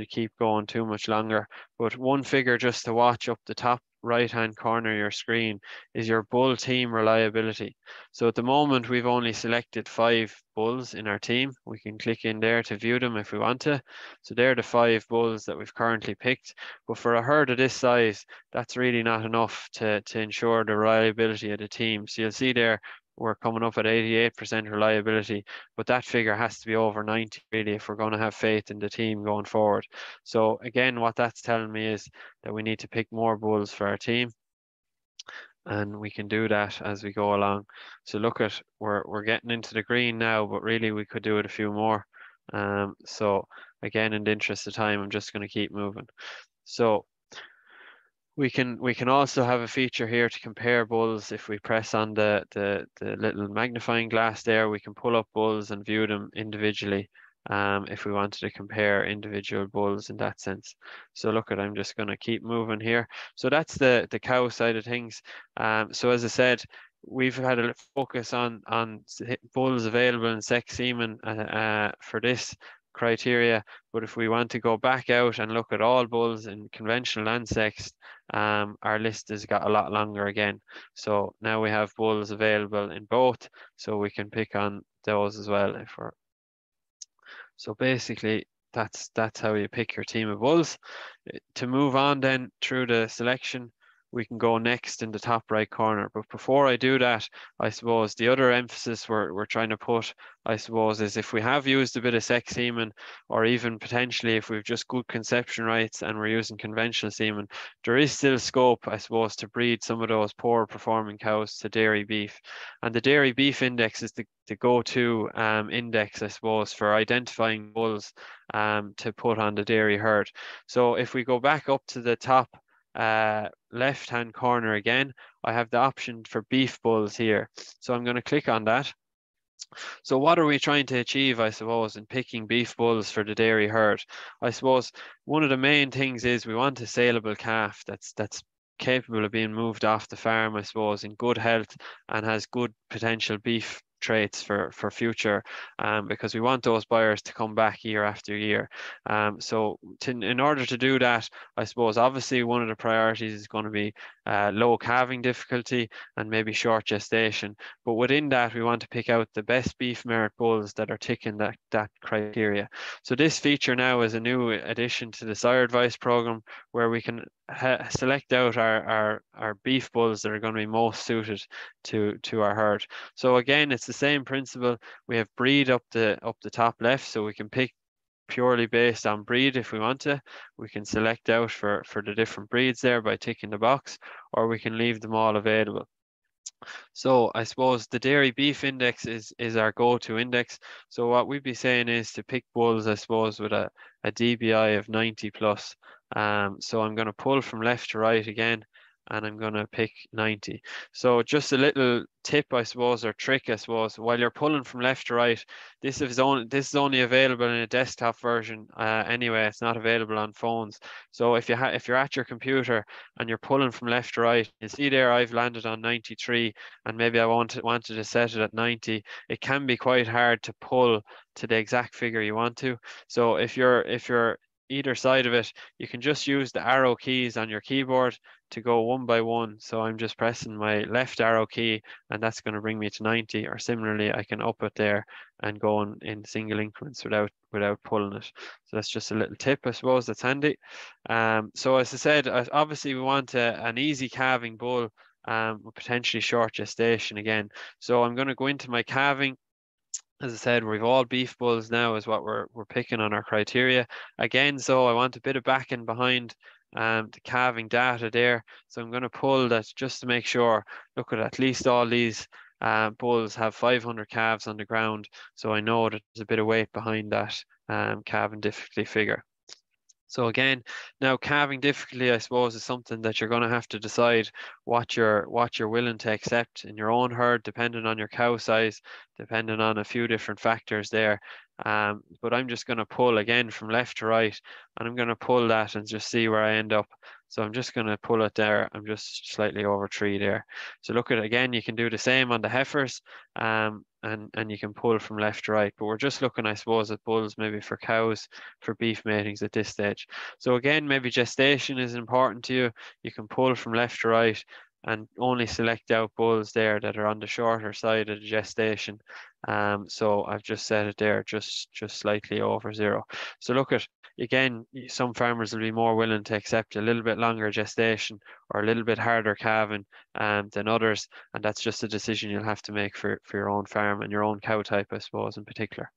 keep going too much longer, but one figure just to watch up the top right hand corner of your screen is your bull team reliability. So at the moment we've only selected 5 bulls in our team. We can click in there to view them if we want to. So they're the 5 bulls that we've currently picked, but for a herd of this size that's really not enough to ensure the reliability of the team. So you'll see there we're coming up at 88% reliability, but that figure has to be over 90 really if we're going to have faith in the team going forward. So again, what that's telling me is that we need to pick more bulls for our team, and we can do that as we go along. So look at, we're getting into the green now, but really we could do it a few more. So again, in the interest of time, I'm just going to keep moving. So we can also have a feature here to compare bulls. If we press on the little magnifying glass there, we can pull up bulls and view them individually if we wanted to compare individual bulls in that sense. So look at, I'm just going to keep moving here. So that's the cow side of things. So as I said, we've had a focus on bulls available in sex semen for this criteria, but if we want to go back out and look at all bulls in conventional and sexed, our list has got a lot longer again. So now we have bulls available in both, so we can pick on those as well if we're. So basically that's how you pick your team of bulls. To move on then through the selection, we can go next in the top right corner. But before I do that, I suppose the other emphasis we're trying to put, I suppose, is if we have used a bit of sex semen, or even potentially if we've just good conception rights and we're using conventional semen, there is still scope, I suppose, to breed some of those poor performing cows to dairy beef. And the dairy beef index is the go-to index, I suppose, for identifying bulls to put on the dairy herd. So if we go back up to the top left hand corner again, I have the option for beef bulls here. So I'm going to click on that. So what are we trying to achieve, I suppose, in picking beef bulls for the dairy herd? I suppose one of the main things is we want a saleable calf that's capable of being moved off the farm, I suppose, in good health and has good potential beef traits for future, because we want those buyers to come back year after year. So in order to do that, I suppose obviously one of the priorities is going to be low calving difficulty and maybe short gestation, but within that we want to pick out the best beef merit bulls that are ticking that criteria. So this feature now is a new addition to the Sire Advice program, where we can select out our beef bulls that are going to be most suited to our herd. So again, it's the same principle. We have breed up the top left, so we can pick purely based on breed if we want to. We can select out for the different breeds there by ticking the box, or we can leave them all available. So I suppose the dairy beef index is our go-to index. So what we'd be saying is to pick bulls, I suppose, with a DBI of 90 plus. So I'm going to pull from left to right again, and I'm going to pick 90. So just a little tip, I suppose, or trick, I suppose, while you're pulling from left to right, this is only available in a desktop version anyway. It's not available on phones. So if you're at your computer and you're pulling from left to right, you see there I've landed on 93, and maybe I wanted to set it at 90. It can be quite hard to pull to the exact figure you want to. So if you're either side of it, you can just use the arrow keys on your keyboard to go one by one. So I'm just pressing my left arrow key, and that's going to bring me to 90, or similarly, I can up it there and go in single increments without pulling it. So that's just a little tip, I suppose, that's handy. So as I said, obviously we want an easy calving bull, with potentially short gestation again. So I'm going to go into my calving. As I said, we've all beef bulls now is what we're picking on our criteria. Again, so I want a bit of backing behind the calving data there. So I'm going to pull that just to make sure, look at least all these bulls have 500 calves on the ground. So I know that there's a bit of weight behind that calving difficulty figure. So again, now calving difficulty, I suppose, is something that you're going to have to decide what you're willing to accept in your own herd, depending on your cow size, depending on a few different factors there. But I'm just going to pull again from left to right, and I'm going to pull that and just see where I end up. So I'm just going to pull it there. I'm just slightly over 3 there. So look at it again. You can do the same on the heifers, and you can pull from left to right. But we're just looking, I suppose, at bulls maybe for cows for beef matings at this stage. So again, maybe gestation is important to you. You can pull from left to right and only select out bulls there that are on the shorter side of the gestation. So I've just set it there just slightly over 0. So look at, again, some farmers will be more willing to accept a little bit longer gestation or a little bit harder calving than others, and that's just a decision you'll have to make for your own farm and your own cow type, I suppose, in particular.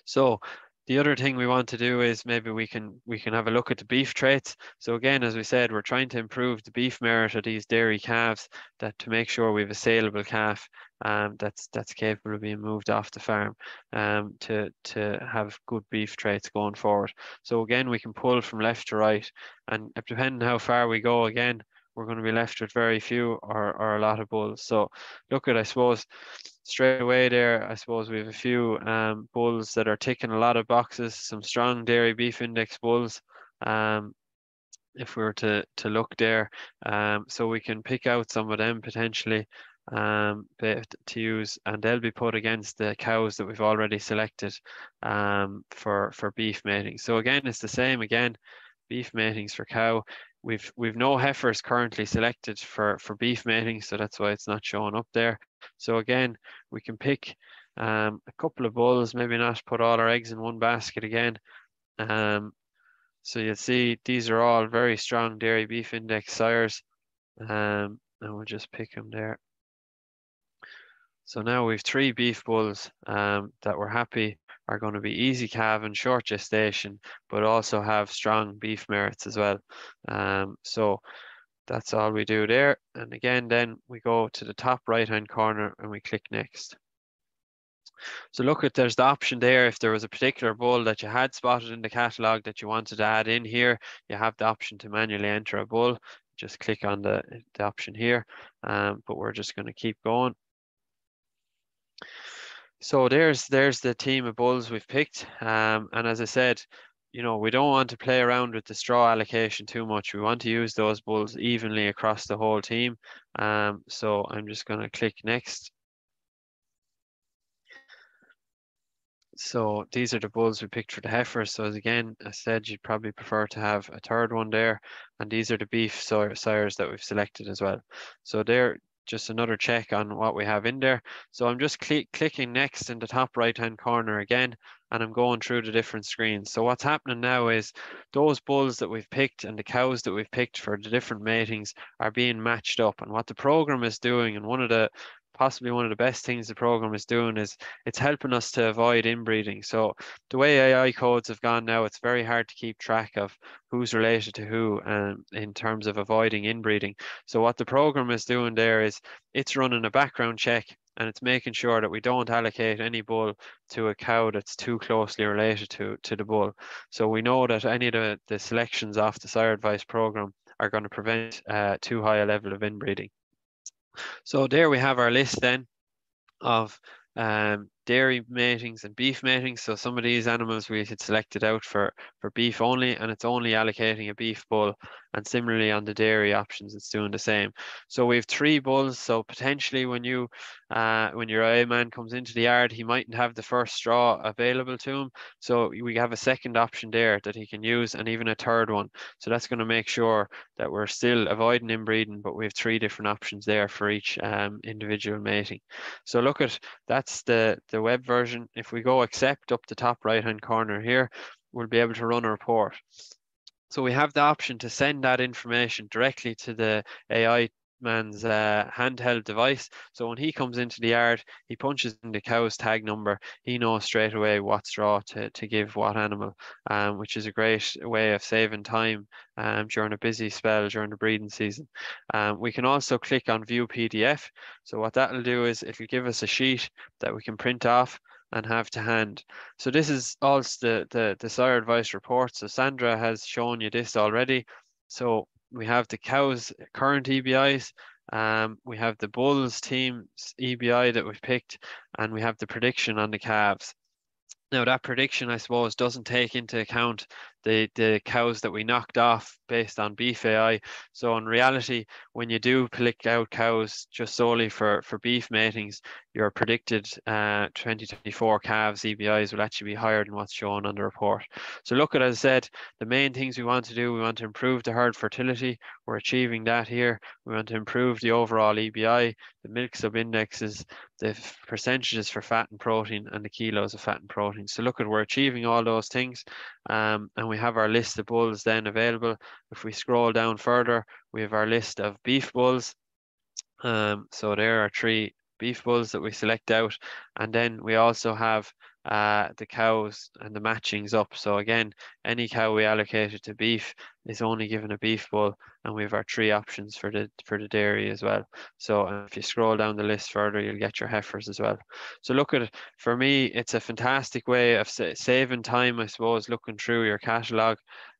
So the other thing we want to do is maybe we can have a look at the beef traits. So again, as we said, we're trying to improve the beef merit of these dairy calves, that to make sure we have a saleable calf that's capable of being moved off the farm, to have good beef traits going forward. So again, we can pull from left to right, and depending how far we go, again, we're going to be left with very few or a lot of bulls. So look at, I suppose, straight away there, I suppose we have a few bulls that are ticking a lot of boxes, some strong dairy beef index bulls. If we were to look there, so we can pick out some of them potentially to use, and they'll be put against the cows that we've already selected for beef mating. So again, it's the same again, beef matings for cow. We've no heifers currently selected for beef mating, so that's why it's not showing up there. So again, we can pick a couple of bulls, maybe not put all our eggs in one basket again. So you'll see these are all very strong dairy beef index sires, and we'll just pick them there. So now we've 3 beef bulls that we're happy are going to be easy calving, short gestation, but also have strong beef merits as well. So that's all we do there. And again, then we go to the top right-hand corner and we click next. So look at, there's the option there. If there was a particular bull that you had spotted in the catalogue that you wanted to add in here, you have the option to manually enter a bull. Just click on the option here, but we're just going to keep going. So there's the team of bulls we've picked, and as I said, you know, we don't want to play around with the straw allocation too much. We want to use those bulls evenly across the whole team. So I'm just going to click next. So these are the bulls we picked for the heifers. So again, I said you'd probably prefer to have a third one there, and these are the beef sires that we've selected as well. So they're just another check on what we have in there. So I'm just clicking next in the top right hand corner again, and I'm going through the different screens. So what's happening now is those bulls that we've picked and the cows that we've picked for the different matings are being matched up. And what the program is doing, and possibly one of the best things the program is doing, is it's helping us to avoid inbreeding. So the way AI codes have gone now, it's very hard to keep track of who's related to who in terms of avoiding inbreeding. So what the program is doing there is it's running a background check, and it's making sure that we don't allocate any bull to a cow that's too closely related to the bull. So we know that any of the selections off the Sire Advice program are going to prevent too high a level of inbreeding. So there we have our list then of dairy matings and beef matings. So some of these animals we had selected out for beef only, and it's only allocating a beef bull. And similarly on the dairy options, it's doing the same. So we have 3 bulls. So potentially when your A man comes into the yard, he mightn't have the first straw available to him. So we have a second option there that he can use, and even a third one. So that's going to make sure that we're still avoiding inbreeding, but we have 3 different options there for each individual mating. So look at, that's the web version. If we go accept up the top right hand corner here, we'll be able to run a report. So we have the option to send that information directly to the AI man's handheld device. So when he comes into the yard, he punches in the cow's tag number. He knows straight away what straw to give what animal, which is a great way of saving time during a busy spell during the breeding season. We can also click on view PDF. So what that will do is it'll give us a sheet that we can print off and have to hand. So this is also the sire advice report. So Sandra has shown you this already. So we have the cows' current EBIs, we have the bulls team's EBI that we've picked, and we have the prediction on the calves. Now that prediction, I suppose, doesn't take into account the cows that we knocked off based on beef AI. So in reality, when you do pick out cows just solely for beef matings, your predicted 2024 calves EBIs will actually be higher than what's shown on the report. So look at, as I said, the main things we want to do, we want to improve the herd fertility. We're achieving that here. We want to improve the overall EBI, the milk sub-indexes, the percentages for fat and protein, and the kilos of fat and protein. So look at, we're achieving all those things, and we have our list of bulls then available. If we scroll down further, we have our list of beef bulls. So there are 3 beef bulls that we select out, and then we also have the cows and the matchings up. So again, any cow we allocated to beef is only given a beef bull, and we have our 3 options for the dairy as well. So if you scroll down the list further, you'll get your heifers as well. So look at it, for me, it's a fantastic way of saving time, I suppose, looking through your catalogue,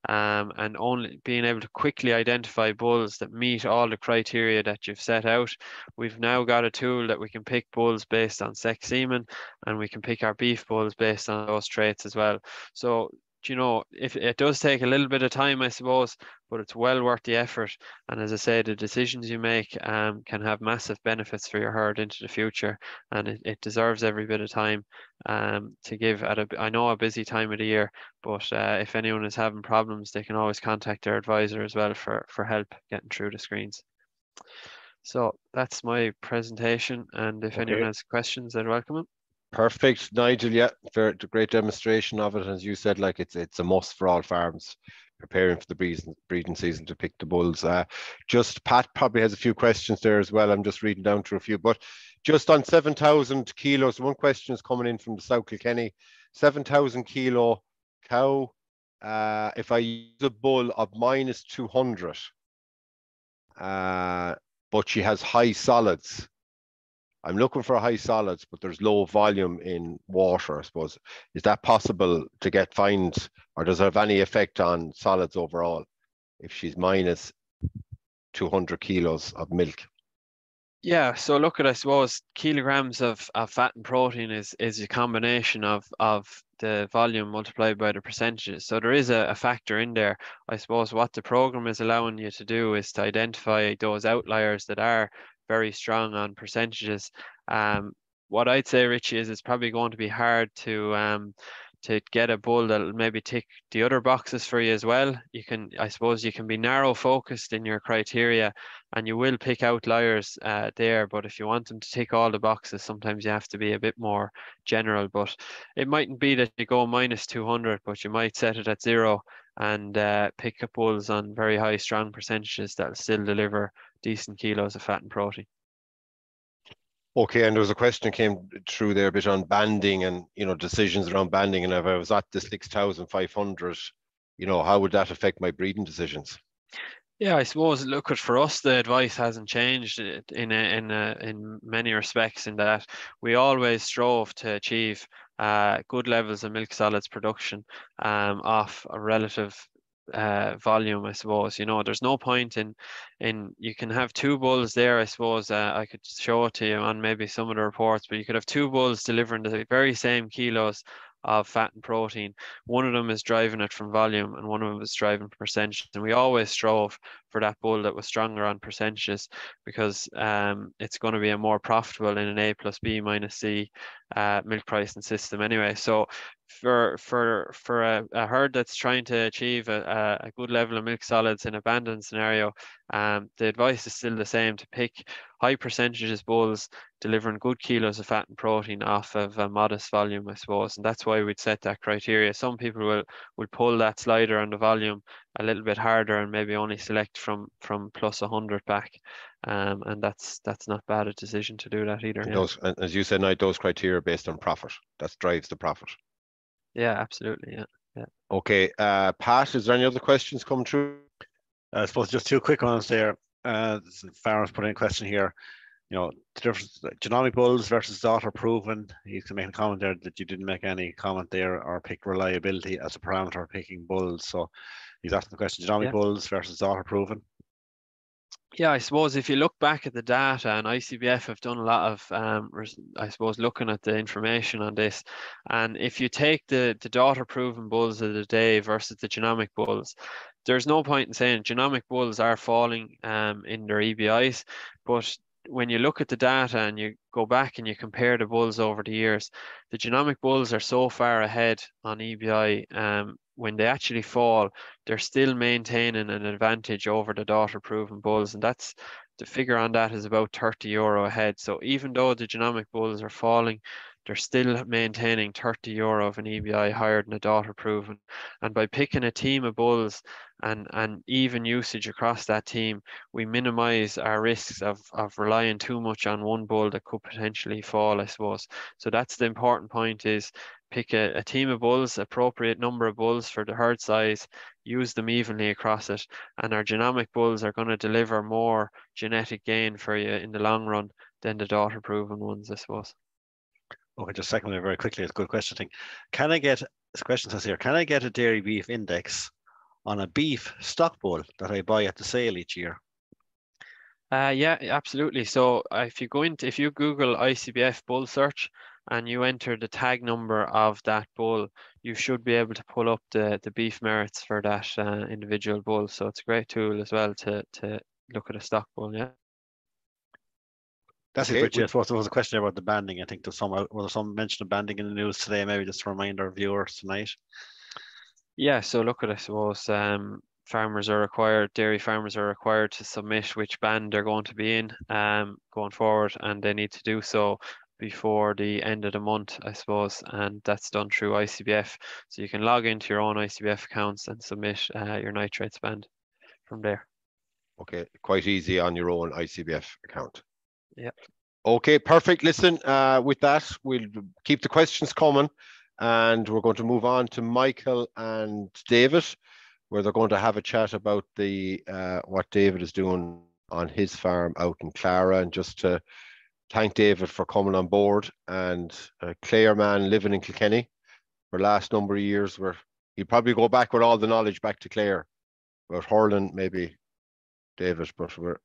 and only being able to quickly identify bulls that meet all the criteria that you've set out. We've now got a tool that we can pick bulls based on sex semen, and we can pick our beef bulls based on those traits as well. So, you know, if it does take a little bit of time, I suppose, but it's well worth the effort. And as I say, the decisions you make can have massive benefits for your herd into the future, and it deserves every bit of time to give at I know a busy time of the year, but if anyone is having problems, they can always contact their advisor as well for help getting through the screens. So that's my presentation, and if anyone has questions, I'd welcome them. Perfect, Nigel. Yeah, very great demonstration of it. As you said, like it's a must for all farms preparing for the breeding season to pick the bulls. Just Pat probably has a few questions there as well. I'm just reading down through a few, but just on 7,000 kilos, one question is coming in from the South Kilkenny. 7,000 kilo cow. If I use a bull of -200, but she has high solids. I'm looking for high solids, but there's low volume in water, I suppose. Is that possible to get fined, or does it have any effect on solids overall if she's -200 kilos of milk? Yeah, so look at, I suppose, kilograms of fat and protein is a combination of the volume multiplied by the percentages. So there is a factor in there. I suppose what the program is allowing you to do is to identify those outliers that are very strong on percentages. What I'd say, Richie, is it's probably going to be hard to get a bull that'll maybe tick the other boxes for you as well. I suppose you can be narrow focused in your criteria, and you will pick outliers there, but if you want them to tick all the boxes, sometimes you have to be a bit more general. But it mightn't be that you go -200, but you might set it at 0 and pick up bulls on very high strong percentages that'll still deliver decent kilos of fat and protein. Okay, and there was a question that came through there a bit on banding and, you know, decisions around banding. And if I was at the 6,500, you know, how would that affect my breeding decisions? Yeah, I suppose, look, for us, the advice hasn't changed in many respects, in that we always strove to achieve good levels of milk solids production off a relative volume, I suppose. You know, there's no point in you can have two bulls there, I suppose. I could show it to you on maybe some of the reports, but you could have two bulls delivering the very same kilos of fat and protein. One of them is driving it from volume and one of them is driving percentages. And we always strove for that bull that was stronger on percentages, because it's going to be a more profitable in an A plus B minus C milk pricing system anyway. So for a herd that's trying to achieve a good level of milk solids in a banding scenario, the advice is still the same: to pick high percentages bulls delivering good kilos of fat and protein off of a modest volume, I suppose. And that's why we'd set that criteria. Some people will pull that slider on the volume a little bit harder and maybe only select from plus 100 back. And that's not bad a decision to do that either. And those, as you said, Knight, those criteria are based on profit. That drives the profit. Yeah, absolutely. Yeah. Okay, Pat, is there any other questions coming through? I suppose just two quick ones there. Farron's put in a question here. You know, the difference, genomic bulls versus daughter proven. You can make a comment there that you didn't make any comment there or pick reliability as a parameter of picking bulls. So he's asking the question: genomic bulls versus daughter proven. Yeah, I suppose if you look back at the data, and ICBF have done a lot of, I suppose, looking at the information on this, and if you take the daughter proven bulls of the day versus the genomic bulls, there's no point in saying genomic bulls are falling in their EBIs, but when you look at the data and you go back and you compare the bulls over the years, the genomic bulls are so far ahead on EBI. When they actually fall, they're still maintaining an advantage over the daughter proven bulls, and that's the figure on that is about €30 ahead. So even though the genomic bulls are falling, they're still maintaining €30 of an EBI higher than a daughter proven. And by picking a team of bulls and even usage across that team, we minimize our risks of relying too much on one bull that could potentially fall, I suppose. So that's the important point: is pick a team of bulls, appropriate number of bulls for the herd size, use them evenly across it, and our genomic bulls are going to deliver more genetic gain for you in the long run than the daughter proven ones, I suppose. Okay, just secondly, very quickly, it's a good question. Can I get, this question says here, can I get a dairy beef index on a beef stock bull that I buy at the sale each year? Yeah, absolutely. So if you Google ICBF bull search and you enter the tag number of that bull, you should be able to pull up the beef merits for that individual bull. So it's a great tool as well to look at a stock bull. Yeah. That's it, Richie. I suppose there was a question about the banding. I think there's some mention of banding in the news today. Maybe just to remind our viewers tonight. Yeah. So look at, I suppose, dairy farmers are required to submit which band they're going to be in going forward, and they need to do so before the end of the month, I suppose, and that's done through ICBF. So you can log into your own ICBF accounts and submit your nitrates band from there. Okay, quite easy on your own ICBF account. Yeah. Okay, perfect. Listen, with that, we'll keep the questions coming, and we're going to move on to Michael and David, where they're going to have a chat about the what David is doing on his farm out in Clara, and just to thank David for coming on board, and a Clare man living in Kilkenny for the last number of years, where he'd probably go back with all the knowledge back to Clare about hurling, maybe, David, but we'll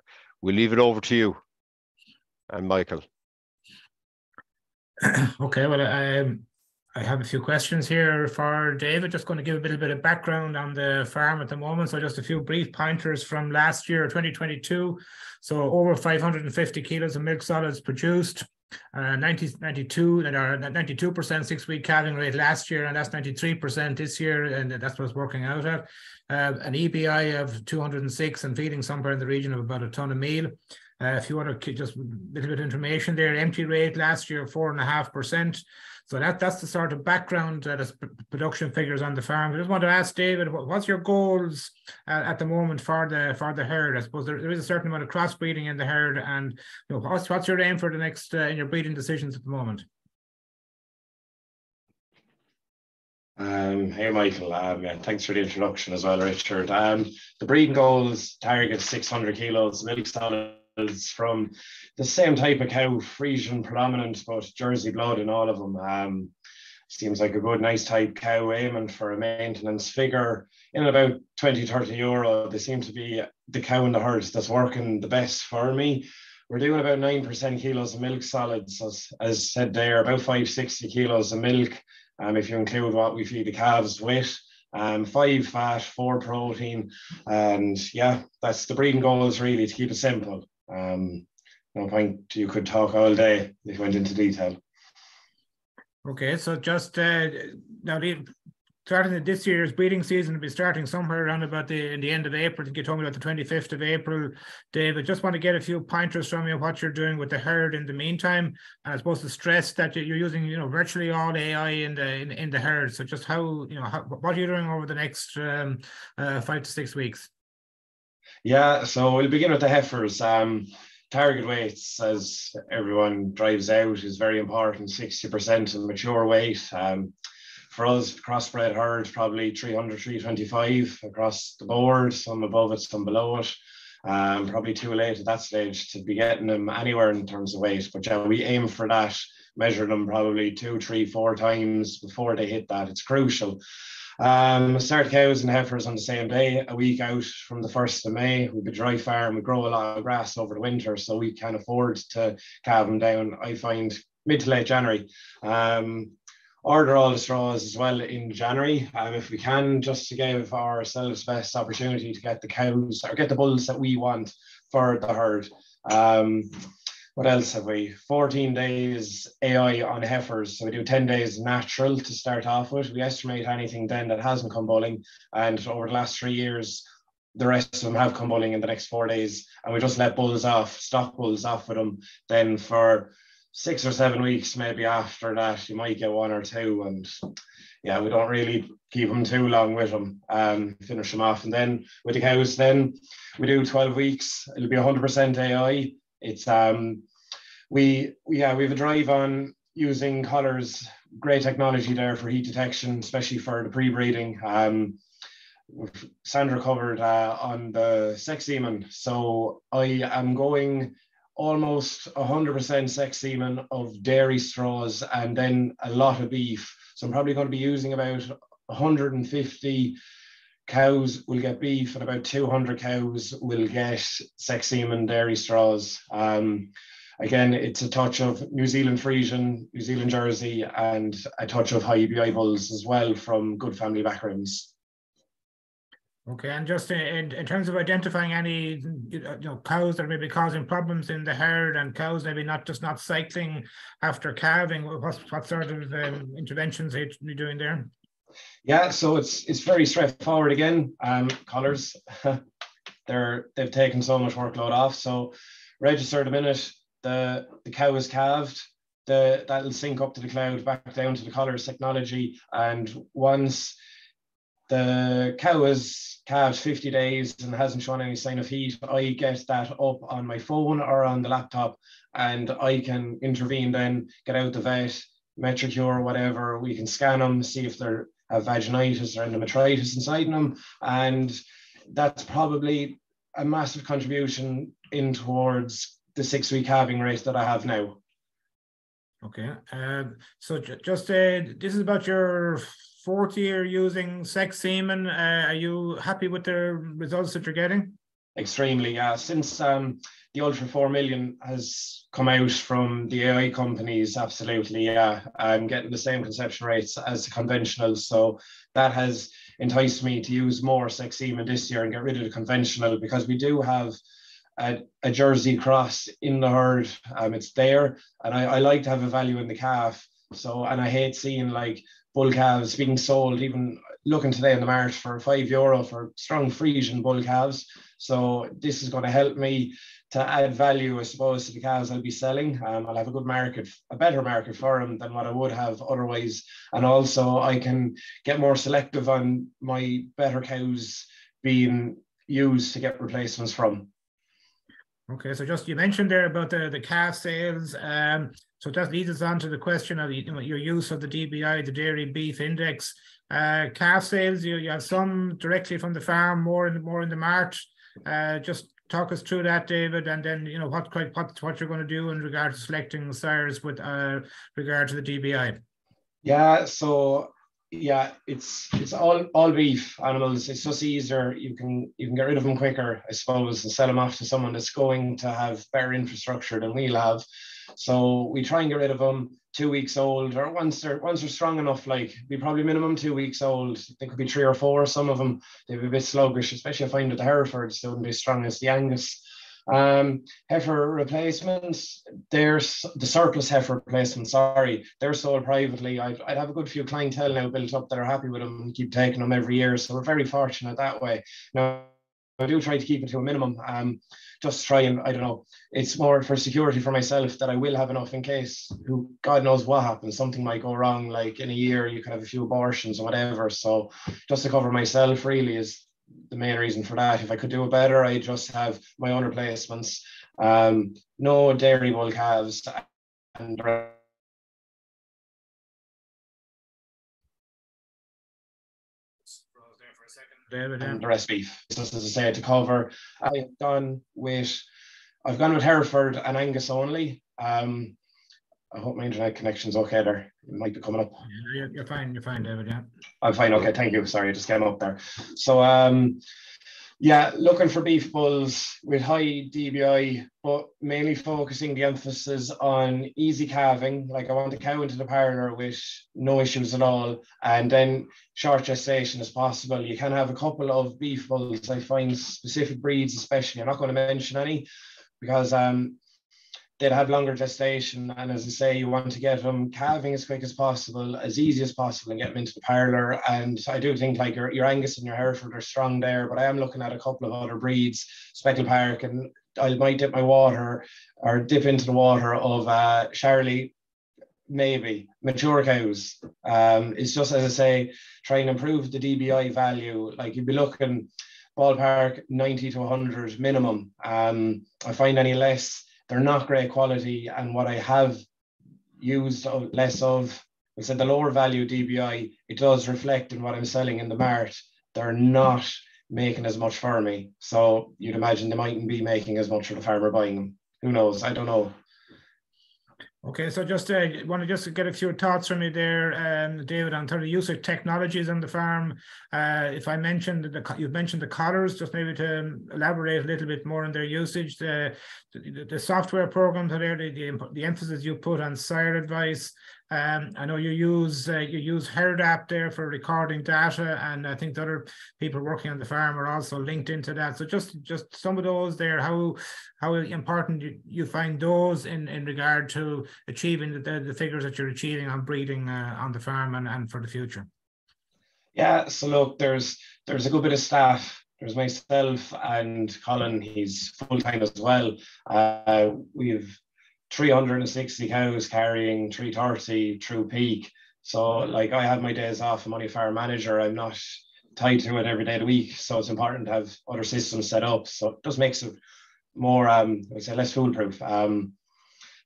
leave it over to you and Michael. Okay, well, I have a few questions here for David. Just going to give a little bit of background on the farm at the moment. So just a few brief pointers from last year, 2022. So over 550 kilos of milk solids produced, 92% 6-week calving rate last year, and that's 93% this year, and that's what it's working out at. An EBI of 206 and feeding somewhere in the region of about a ton of meal. If you want to just a little bit of information there, empty rate last year 4.5%. So that's the sort of background, that's production figures on the farm. I just want to ask David, what's your goals at the moment for the herd? I suppose there is a certain amount of crossbreeding in the herd, and what's your aim for the next in your breeding decisions at the moment? Hey Michael, yeah, thanks for the introduction as well, Richard. The breeding goals target 600 kilos milk solids from the same type of cow, Frisian predominant, but Jersey blood in all of them. seems like a good, nice type cow, aiming for a maintenance figure in about 20-30 euro. They seem to be the cow in the herd that's working the best for me. We're doing about 9% kilos of milk solids, as said there, about 560 kilos of milk, if you include what we feed the calves with. 5 fat, 4 protein, and yeah, that's the breeding goals really, to keep it simple. No point, you could talk all day if you went into detail. Okay, so just now starting this year's breeding season will be starting somewhere around about in the end of April. I think you told me about the 25th of April, David. Just want to get a few pointers from you what you're doing with the herd in the meantime. And I suppose the stress that you're using, virtually all AI in the herd. So just what are you doing over the next 5 to 6 weeks? Yeah, so we'll begin with the heifers. Target weights, as everyone drives out, is very important. 60% of mature weight. For us, crossbred herds, probably 300, 325 across the board, some above it, some below it. Probably too late at that stage to be getting them anywhere in terms of weight. But yeah, we aim for that, measure them probably 2, 3, 4 times before they hit that. It's crucial. Start cows and heifers on the same day, a week out from the 1st of May. We've a dry farm, we grow a lot of grass over the winter, so we can't afford to calve them down, I find, mid to late January. Order all the straws as well in January, if we can, just to give ourselves best opportunity to get the cows or get the bulls that we want for the herd. What else have we? 14 days AI on heifers. So we do 10 days natural to start off with. We estimate anything then that hasn't come bulling. And over the last 3 years, the rest of them have come bulling in the next 4 days. And we just let bulls off, stock bulls off with them. Then for 6 or 7 weeks, maybe after that, you might get 1 or 2. And yeah, we don't really keep them too long with them, finish them off. And then with the cows, then we do 12 weeks. It'll be 100% AI. It's we have a drive on using collars, great technology there for heat detection, especially for the pre-breeding. Sandra covered on the sex semen, so I am going almost 100% sex semen of dairy straws and then a lot of beef. So I'm probably going to be using about 150 cows will get beef and about 200 cows will get sex semen dairy straws. Again, it's a touch of New Zealand Friesian, New Zealand Jersey, and a touch of high EBI bulls as well from good family backgrounds. Okay, and just in terms of identifying any cows that may be causing problems in the herd and cows maybe not cycling after calving, what sort of interventions are you doing there? Yeah, so it's very straightforward again. Collars, they've taken so much workload off. So register the minute the cow is calved, that'll sync up to the cloud, back down to the collars technology, and once the cow is calved 50 days and hasn't shown any sign of heat, I get that up on my phone or on the laptop, and I can intervene then, get out the vet, Metricure, whatever. We can scan them, see if they have vaginitis or endometritis inside them, and that's probably a massive contribution in towards the 6-week calving rate that I have now. Okay, so just this is about your 4th year using sex semen. Are you happy with the results that you're getting? Extremely, yeah. Since the Ultra 4 million has come out from the AI companies, absolutely, yeah. I'm getting the same conception rates as the conventional, so that has enticed me to use more sex semen this year and get rid of the conventional, because we do have a Jersey cross in the herd. It's there, and I like to have a value in the calf. So, and I hate seeing like bull calves being sold, even looking today in the market for €5 for strong Friesian bull calves. So this is going to help me to add value, I suppose, to the calves I'll be selling. I'll have a good market, a better market for them than what I would have otherwise. And also I can get more selective on my better cows being used to get replacements from. Okay, so just you mentioned there about the calf sales. So that leads us on to the question of your use of the DBI, the Dairy Beef Index. Calf sales, you have some directly from the farm, more in the mart. Just talk us through that, David, and then what you're going to do in regard to selecting sires with regard to the DBI. Yeah, so yeah, it's all beef animals. It's just easier. You can get rid of them quicker, I suppose, and sell them off to someone that's going to have better infrastructure than we'll have. So we try and get rid of them 2 weeks old, or once they're strong enough. Like, be probably minimum 2 weeks old. They could be 3 or 4. Some of them they'd be a bit sluggish, especially I find with the Herefords they wouldn't be as strong as the Angus. Heifer replacements, there's the surplus heifer replacements, sorry, they're sold privately. I'd have a good few clientele now built up that are happy with them and keep taking them every year. So we're very fortunate that way. Now, I do try to keep it to a minimum. Just try and, I don't know, it's more for security for myself that I will have enough in case, who God knows what happens, something might go wrong, like in a year you could have a few abortions or whatever. So just to cover myself really is the main reason for that. If I could do it better, I just have my own replacements. No dairy bull calves and David, and the rest beef. Just as I say, to cover, I've gone with Hereford and Angus only. I hope my internet connection's okay there. It might be coming up. Yeah, you're fine, David, yeah. I'm fine, okay, thank you. Sorry, I just came up there. So yeah, looking for beef bulls with high DBI, but mainly focusing the emphasis on easy calving. Like, I want the cow into the parlour with no issues at all, and then short gestation as possible. You can have a couple of beef bulls, I find, specific breeds especially. I'm not going to mention any because they'd have longer gestation, and as I say, you want to get them calving as quick as possible, as easy as possible, and get them into the parlour. And I do think like your Angus and your Hereford are strong there, but I am looking at a couple of other breeds, Speckle Park, and I might dip into the water of Charlie, maybe mature cows. It's just, as I say, try and improve the DBI value. Like, you'd be looking ballpark 90 to 100 minimum. I find any less, they're not great quality, and what I have used less of, I said the lower value DBI, it does reflect in what I'm selling in the mart. They're not making as much for me. So you'd imagine they mightn't be making as much for the farmer buying them. Who knows? I don't know. Okay, so just want to get a few thoughts from you there, David, on the use of technologies on the farm. If I mentioned you've mentioned the collars, just maybe to elaborate a little bit more on their usage, the software programs are there, the emphasis you put on sire advice. I know you use Herdap there for recording data, and I think the other people working on the farm are also linked into that. So just some of those there, how important you find those in regard to achieving the figures that you're achieving on breeding on the farm and for the future. Yeah, so look, there's a good bit of staff. There's myself and Colin, he's full-time as well. We've 360 cows carrying 330 through peak. So like, I have my days off. I'm only a farm manager. I'm not tied to it every day of the week. So it's important to have other systems set up. So it just makes it more, less foolproof.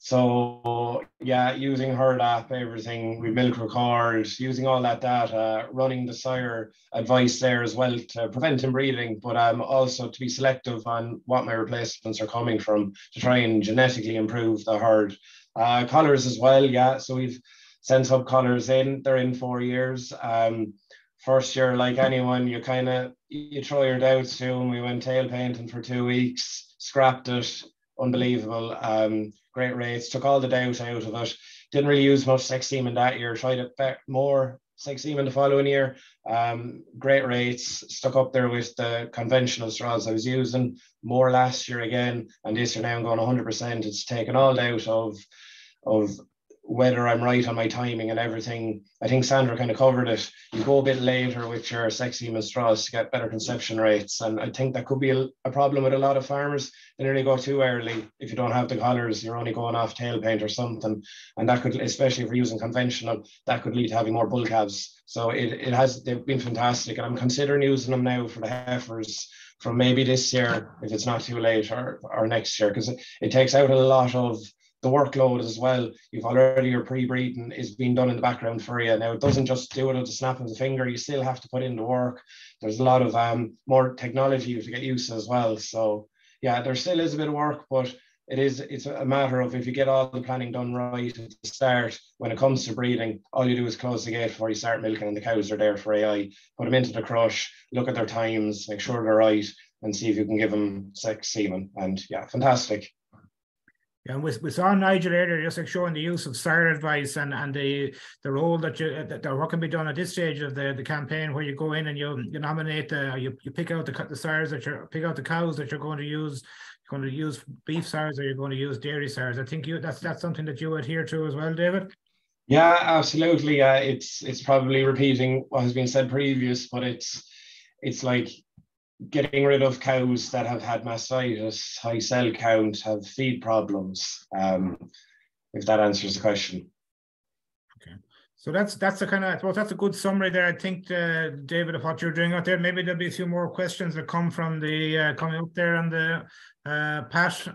So yeah, using Herdap, everything, we milk record, using all that data, running the sire advice there as well to prevent inbreeding, but also to be selective on what my replacements are coming from to try and genetically improve the herd. Collars as well, yeah. So we've sent sub collars in. They're in 4 years. First year, like anyone, you throw your doubts to, and we went tail painting for 2 weeks, scrapped it. Unbelievable. Great rates, took all the doubt out of it. Didn't really use much sex semen that year, tried it more sex semen the following year. Great rates, stuck up there with the conventional straws I was using, more last year again, and this year now I'm going 100%. It's taken all doubt of whether I'm right on my timing and everything. I think Sandra kind of covered it. You go a bit later with your sex semen straws to get better conception rates, and I think that could be a problem with a lot of farmers. They nearly go too early. If you don't have the collars, you're only going off tail paint or something, and that could, especially if you're using conventional, that could lead to having more bull calves. So they've been fantastic, and I'm considering using them now for the heifers from maybe this year, if it's not too late, or next year, because it takes out a lot of the workload as well. You've already, your pre-breeding is being done in the background for you. Now, it doesn't just do it at the snap of the finger. You still have to put in the work. There's a lot of more technology you have to get used to as well. So yeah, there still is a bit of work, but it's a matter of, if you get all the planning done right at the start, when it comes to breeding, all you do is close the gate before you start milking, and the cows are there for AI. Put them into the crush, look at their times, make sure they're right, and see if you can give them sex semen. And yeah, fantastic. Yeah, we saw Nigel earlier just like showing the use of sire advice and the role that what can be done at this stage of the campaign, where you go in and you nominate you pick out the sires pick out the cows that you're going to use. You're going to use beef sires, or you're going to use dairy sires. I think that's something that you adhere to as well, David. Yeah, absolutely. It's probably repeating what has been said previous, but it's like getting rid of cows that have had mastitis, high cell count, have feed problems, if that answers the question. Okay. So that's the kind of, I suppose that's a good summary there. I think, David, of what you're doing out there. Maybe there'll be a few more questions that come from the coming up there on the Pat.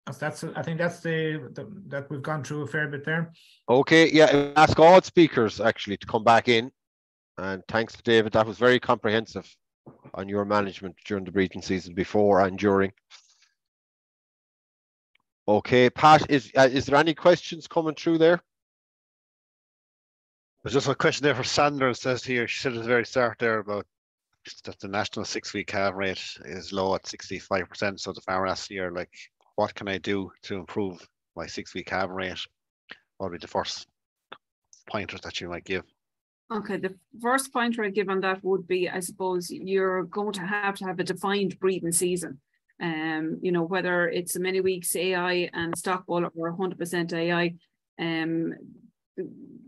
I think that's that we've gone through a fair bit there. Okay, yeah, ask all speakers actually to come back in. And thanks to David, that was very comprehensive on your management during the breeding season, before and during. Okay, Pat, is there any questions coming through there? There's just a question there for Sandra. It says here, she said at the very start there about just that the national 6-week calving rate is low at 65%. So the farmer asked here, like, what can I do to improve my 6-week calving rate? What would be the first pointers that you might give? Okay, the first pointer I'd give on that would be, I suppose, you're going to have a defined breeding season. You know, whether it's many weeks AI and stock bull or 100% AI,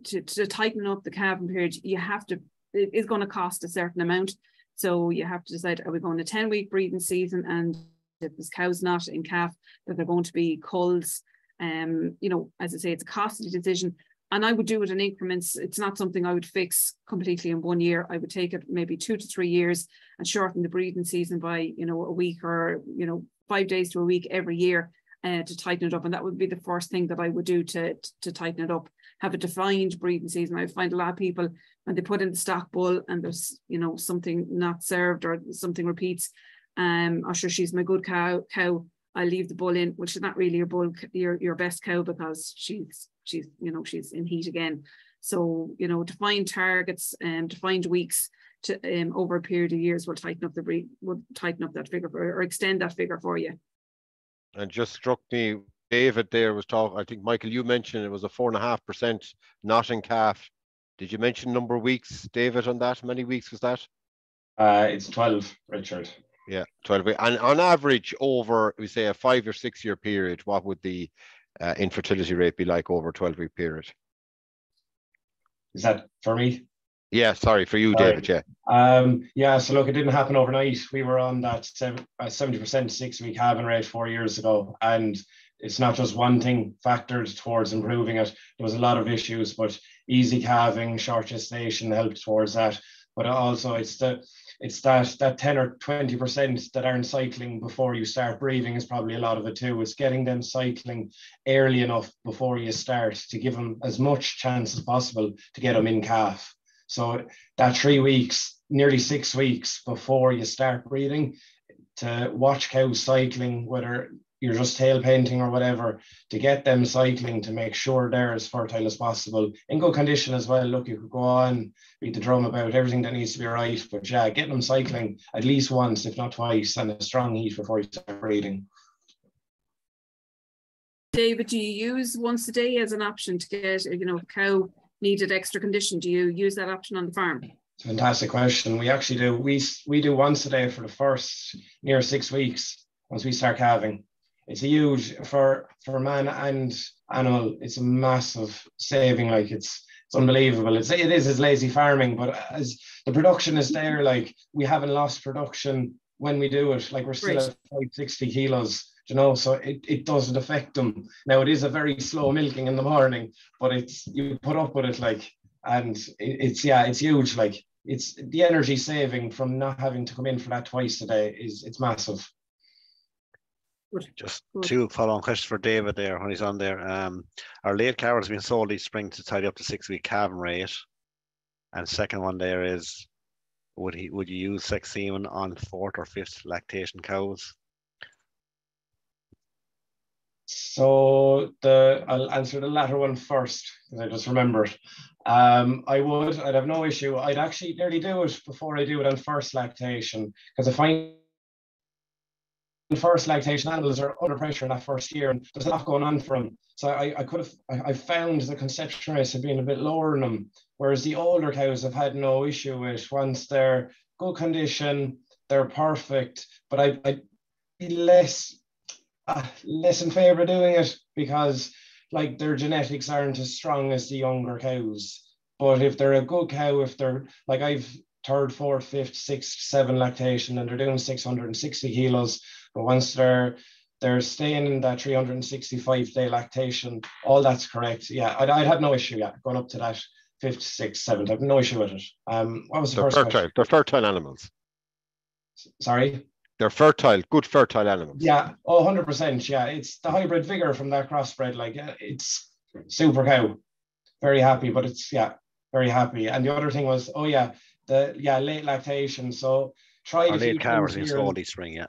to tighten up the calving period, you have to, it's going to cost a certain amount. So you have to decide, are we going to 10-week breeding season, and if this cow's not in calf, that they're going to be culls. You know, as I say, it's a costly decision. And I would do it in increments. It's not something I would fix completely in 1 year. I would take it maybe 2 to 3 years and shorten the breeding season by, you know, a week, or, you know, 5 days to a week every year to tighten it up. And that would be the first thing that I would do to tighten it up. Have a defined breeding season. I find a lot of people, when they put in the stock bull and there's, you know, something not served or something repeats, oh, sure, she's my good cow, I leave the bull in. Well, she's not really your bull, your best cow, because she's you know, she's in heat again. So, you know, defined targets and defined weeks to over a period of years will tighten up that figure or extend that figure for you. And just struck me, David there was talking, I think, Michael, you mentioned it was a 4.5% not in calf. Did you mention number of weeks, David, on that? How many weeks was that? It's 12, Richard. Yeah, 12 weeks. And on average, over, we say, a 5 or 6 year period, what would the infertility rate be like over a 12-week period? Is that for me? Yeah, sorry, for you, David. Yeah. So look, it didn't happen overnight. We were on that 70% 6-week calving rate 4 years ago, and it's not just one thing factored towards improving it. There was a lot of issues, but easy calving, short gestation helped towards that. But also it's that 10 or 20% that aren't cycling before you start breeding is probably a lot of it too. It's getting them cycling early enough before you start to give them as much chance as possible to get them in calf. So that 3 weeks, nearly 6 weeks before you start breeding, to watch cows cycling, whether you're just tail painting or whatever, to get them cycling, to make sure they're as fertile as possible, in good condition as well. Look, you could go on, beat the drum about everything that needs to be right, but yeah, getting them cycling at least once, if not twice, and a strong heat before you start breeding. David, do you use once a day as an option to get, you know, cow needed extra condition? Do you use that option on the farm? It's a fantastic question. We actually do. We do once a day for the first near 6 weeks once we start calving. It's a huge, for man and animal, it's a massive saving. Like it's unbelievable. It is lazy farming, but as the production is there, like we haven't lost production when we do it. Like we're still at 560 kilos, you know, so it doesn't affect them. Now it is a very slow milking in the morning, but it's, you put up with it, like, and it's huge. Like it's the energy saving from not having to come in for that twice a day it's massive. Just two follow-on questions for David there when he's on there. Our late cow has been sold each spring to tidy up the 6 week calving rate. And second one there is, would you use sex semen on 4th or 5th lactation cows? So I'll answer the latter one first because I just remembered. I'd have no issue. I'd actually nearly do it before I do it on first lactation because I find first lactation animals are under pressure in that first year and there's a lot going on for them. So I found the conception rates have been a bit lower in them, whereas the older cows have had no issue with. Once they're good condition, they're perfect, but I'd be less in favor of doing it because like their genetics aren't as strong as the younger cows. But if they're a good cow, if they're like I've third, fourth, fifth, sixth, seven lactation and they're doing 660 kilos, but once they're staying in that 365-day lactation, all that's correct. Yeah, I'd have no issue. Yeah, going up to that fifth, sixth, seventh, I've no issue with it. What was the first question? They're fertile animals. Sorry? They're fertile, good fertile animals. Yeah, 100%. Yeah, it's the hybrid vigor from that crossbred. Like it's super cow. Very happy, but it's very happy. And the other thing was, late lactation. So tried a few things here. Early spring, yeah.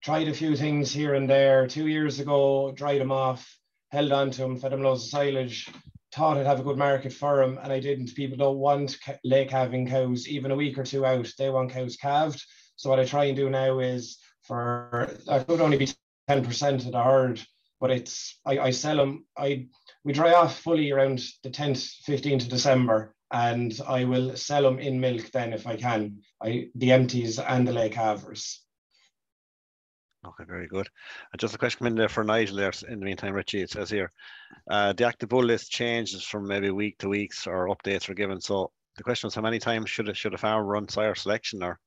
Tried a few things here and there. 2 years ago, dried them off, held on to them, fed them loads of silage. Thought I'd have a good market for them, and I didn't. People don't want late calving cows even a week or two out. They want cows calved. So what I try and do now is I could only be 10% of the herd, but I sell them. We dry off fully around the 10th, 15th of December, and I will sell them in milk then if I can. The empties and the late calvers. Okay, very good. Just a question coming in there for Nigel there in the meantime, Richie. It says here, the active bull list changes from maybe week to weeks or updates are given. So the question is, how many times should a farmer run sire selection, or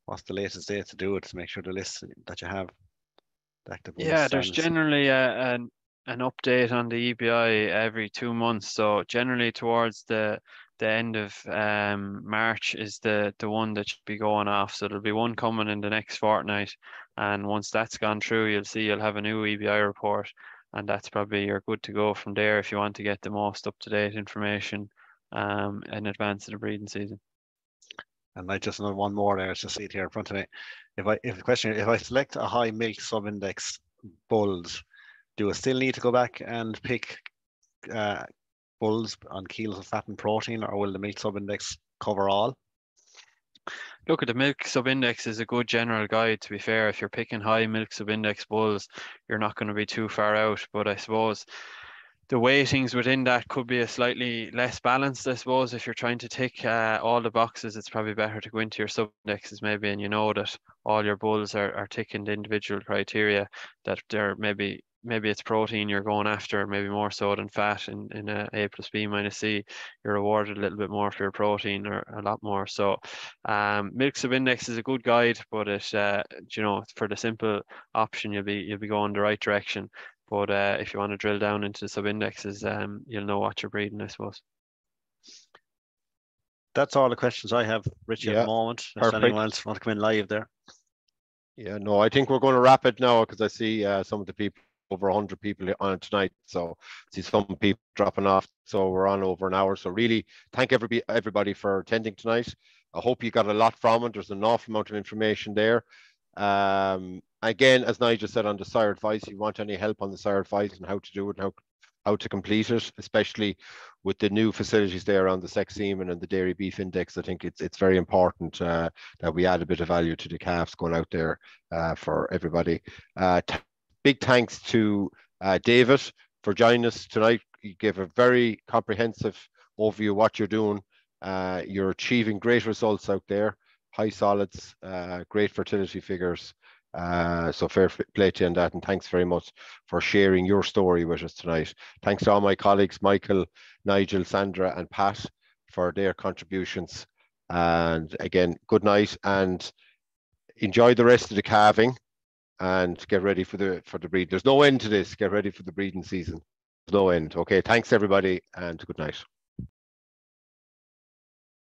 what's the latest date to do it to make sure the list that you have? The active bull list there's generally an update on the EBI every 2 months. So generally towards the end of March is the one that should be going off. So there'll be one coming in the next fortnight, and once that's gone through, you'll have a new EBI report, and that's probably you're good to go from there if you want to get the most up-to-date information in advance of the breeding season. And I just know one more there. I just see it here in front of me. If I select a high milk sub-index bulls, do I still need to go back and pick bulls on kilos of fat and protein, or will the milk sub-index cover all? Look, at the milk sub-index is a good general guide. To be fair, if you're picking high milk sub-index bulls, you're not going to be too far out. But I suppose the weightings within that could be a slightly less balanced. I suppose if you're trying to tick all the boxes, it's probably better to go into your sub-indexes maybe, and you know that all your bulls are ticking the individual criteria, that they're maybe it's protein you're going after, maybe more so than fat. In a A plus B minus C, you're rewarded a little bit more for your protein, or a lot more. So milk sub-index is a good guide, but it for the simple option, you'll be going the right direction. But if you want to drill down into the sub-indexes, you'll know what you're breeding, I suppose. That's all the questions I have, Richie, at the moment. If anyone else want to come in live there. Yeah, no, I think we're going to wrap it now because I see some of the people, over 100 people on it tonight. So I see some people dropping off. So we're on over an hour. So really thank everybody for attending tonight. I hope you got a lot from it. There's an awful amount of information there. Again, as Nigel said on the sire advice, if you want any help on the sire advice and how to do it and how to complete it, especially with the new facilities there on the sex semen and the dairy beef index, I think it's very important that we add a bit of value to the calves going out there for everybody. Big thanks to David for joining us tonight. You gave a very comprehensive overview of what you're doing. You're achieving great results out there, high solids, great fertility figures. So fair play to you on that, and thanks very much for sharing your story with us tonight. Thanks to all my colleagues, Michael, Nigel, Sandra and Pat, for their contributions. And again, good night and enjoy the rest of the calving and get ready for the breed. There's no end to this. Get ready for the breeding season. There's no end. Okay, thanks everybody and good night.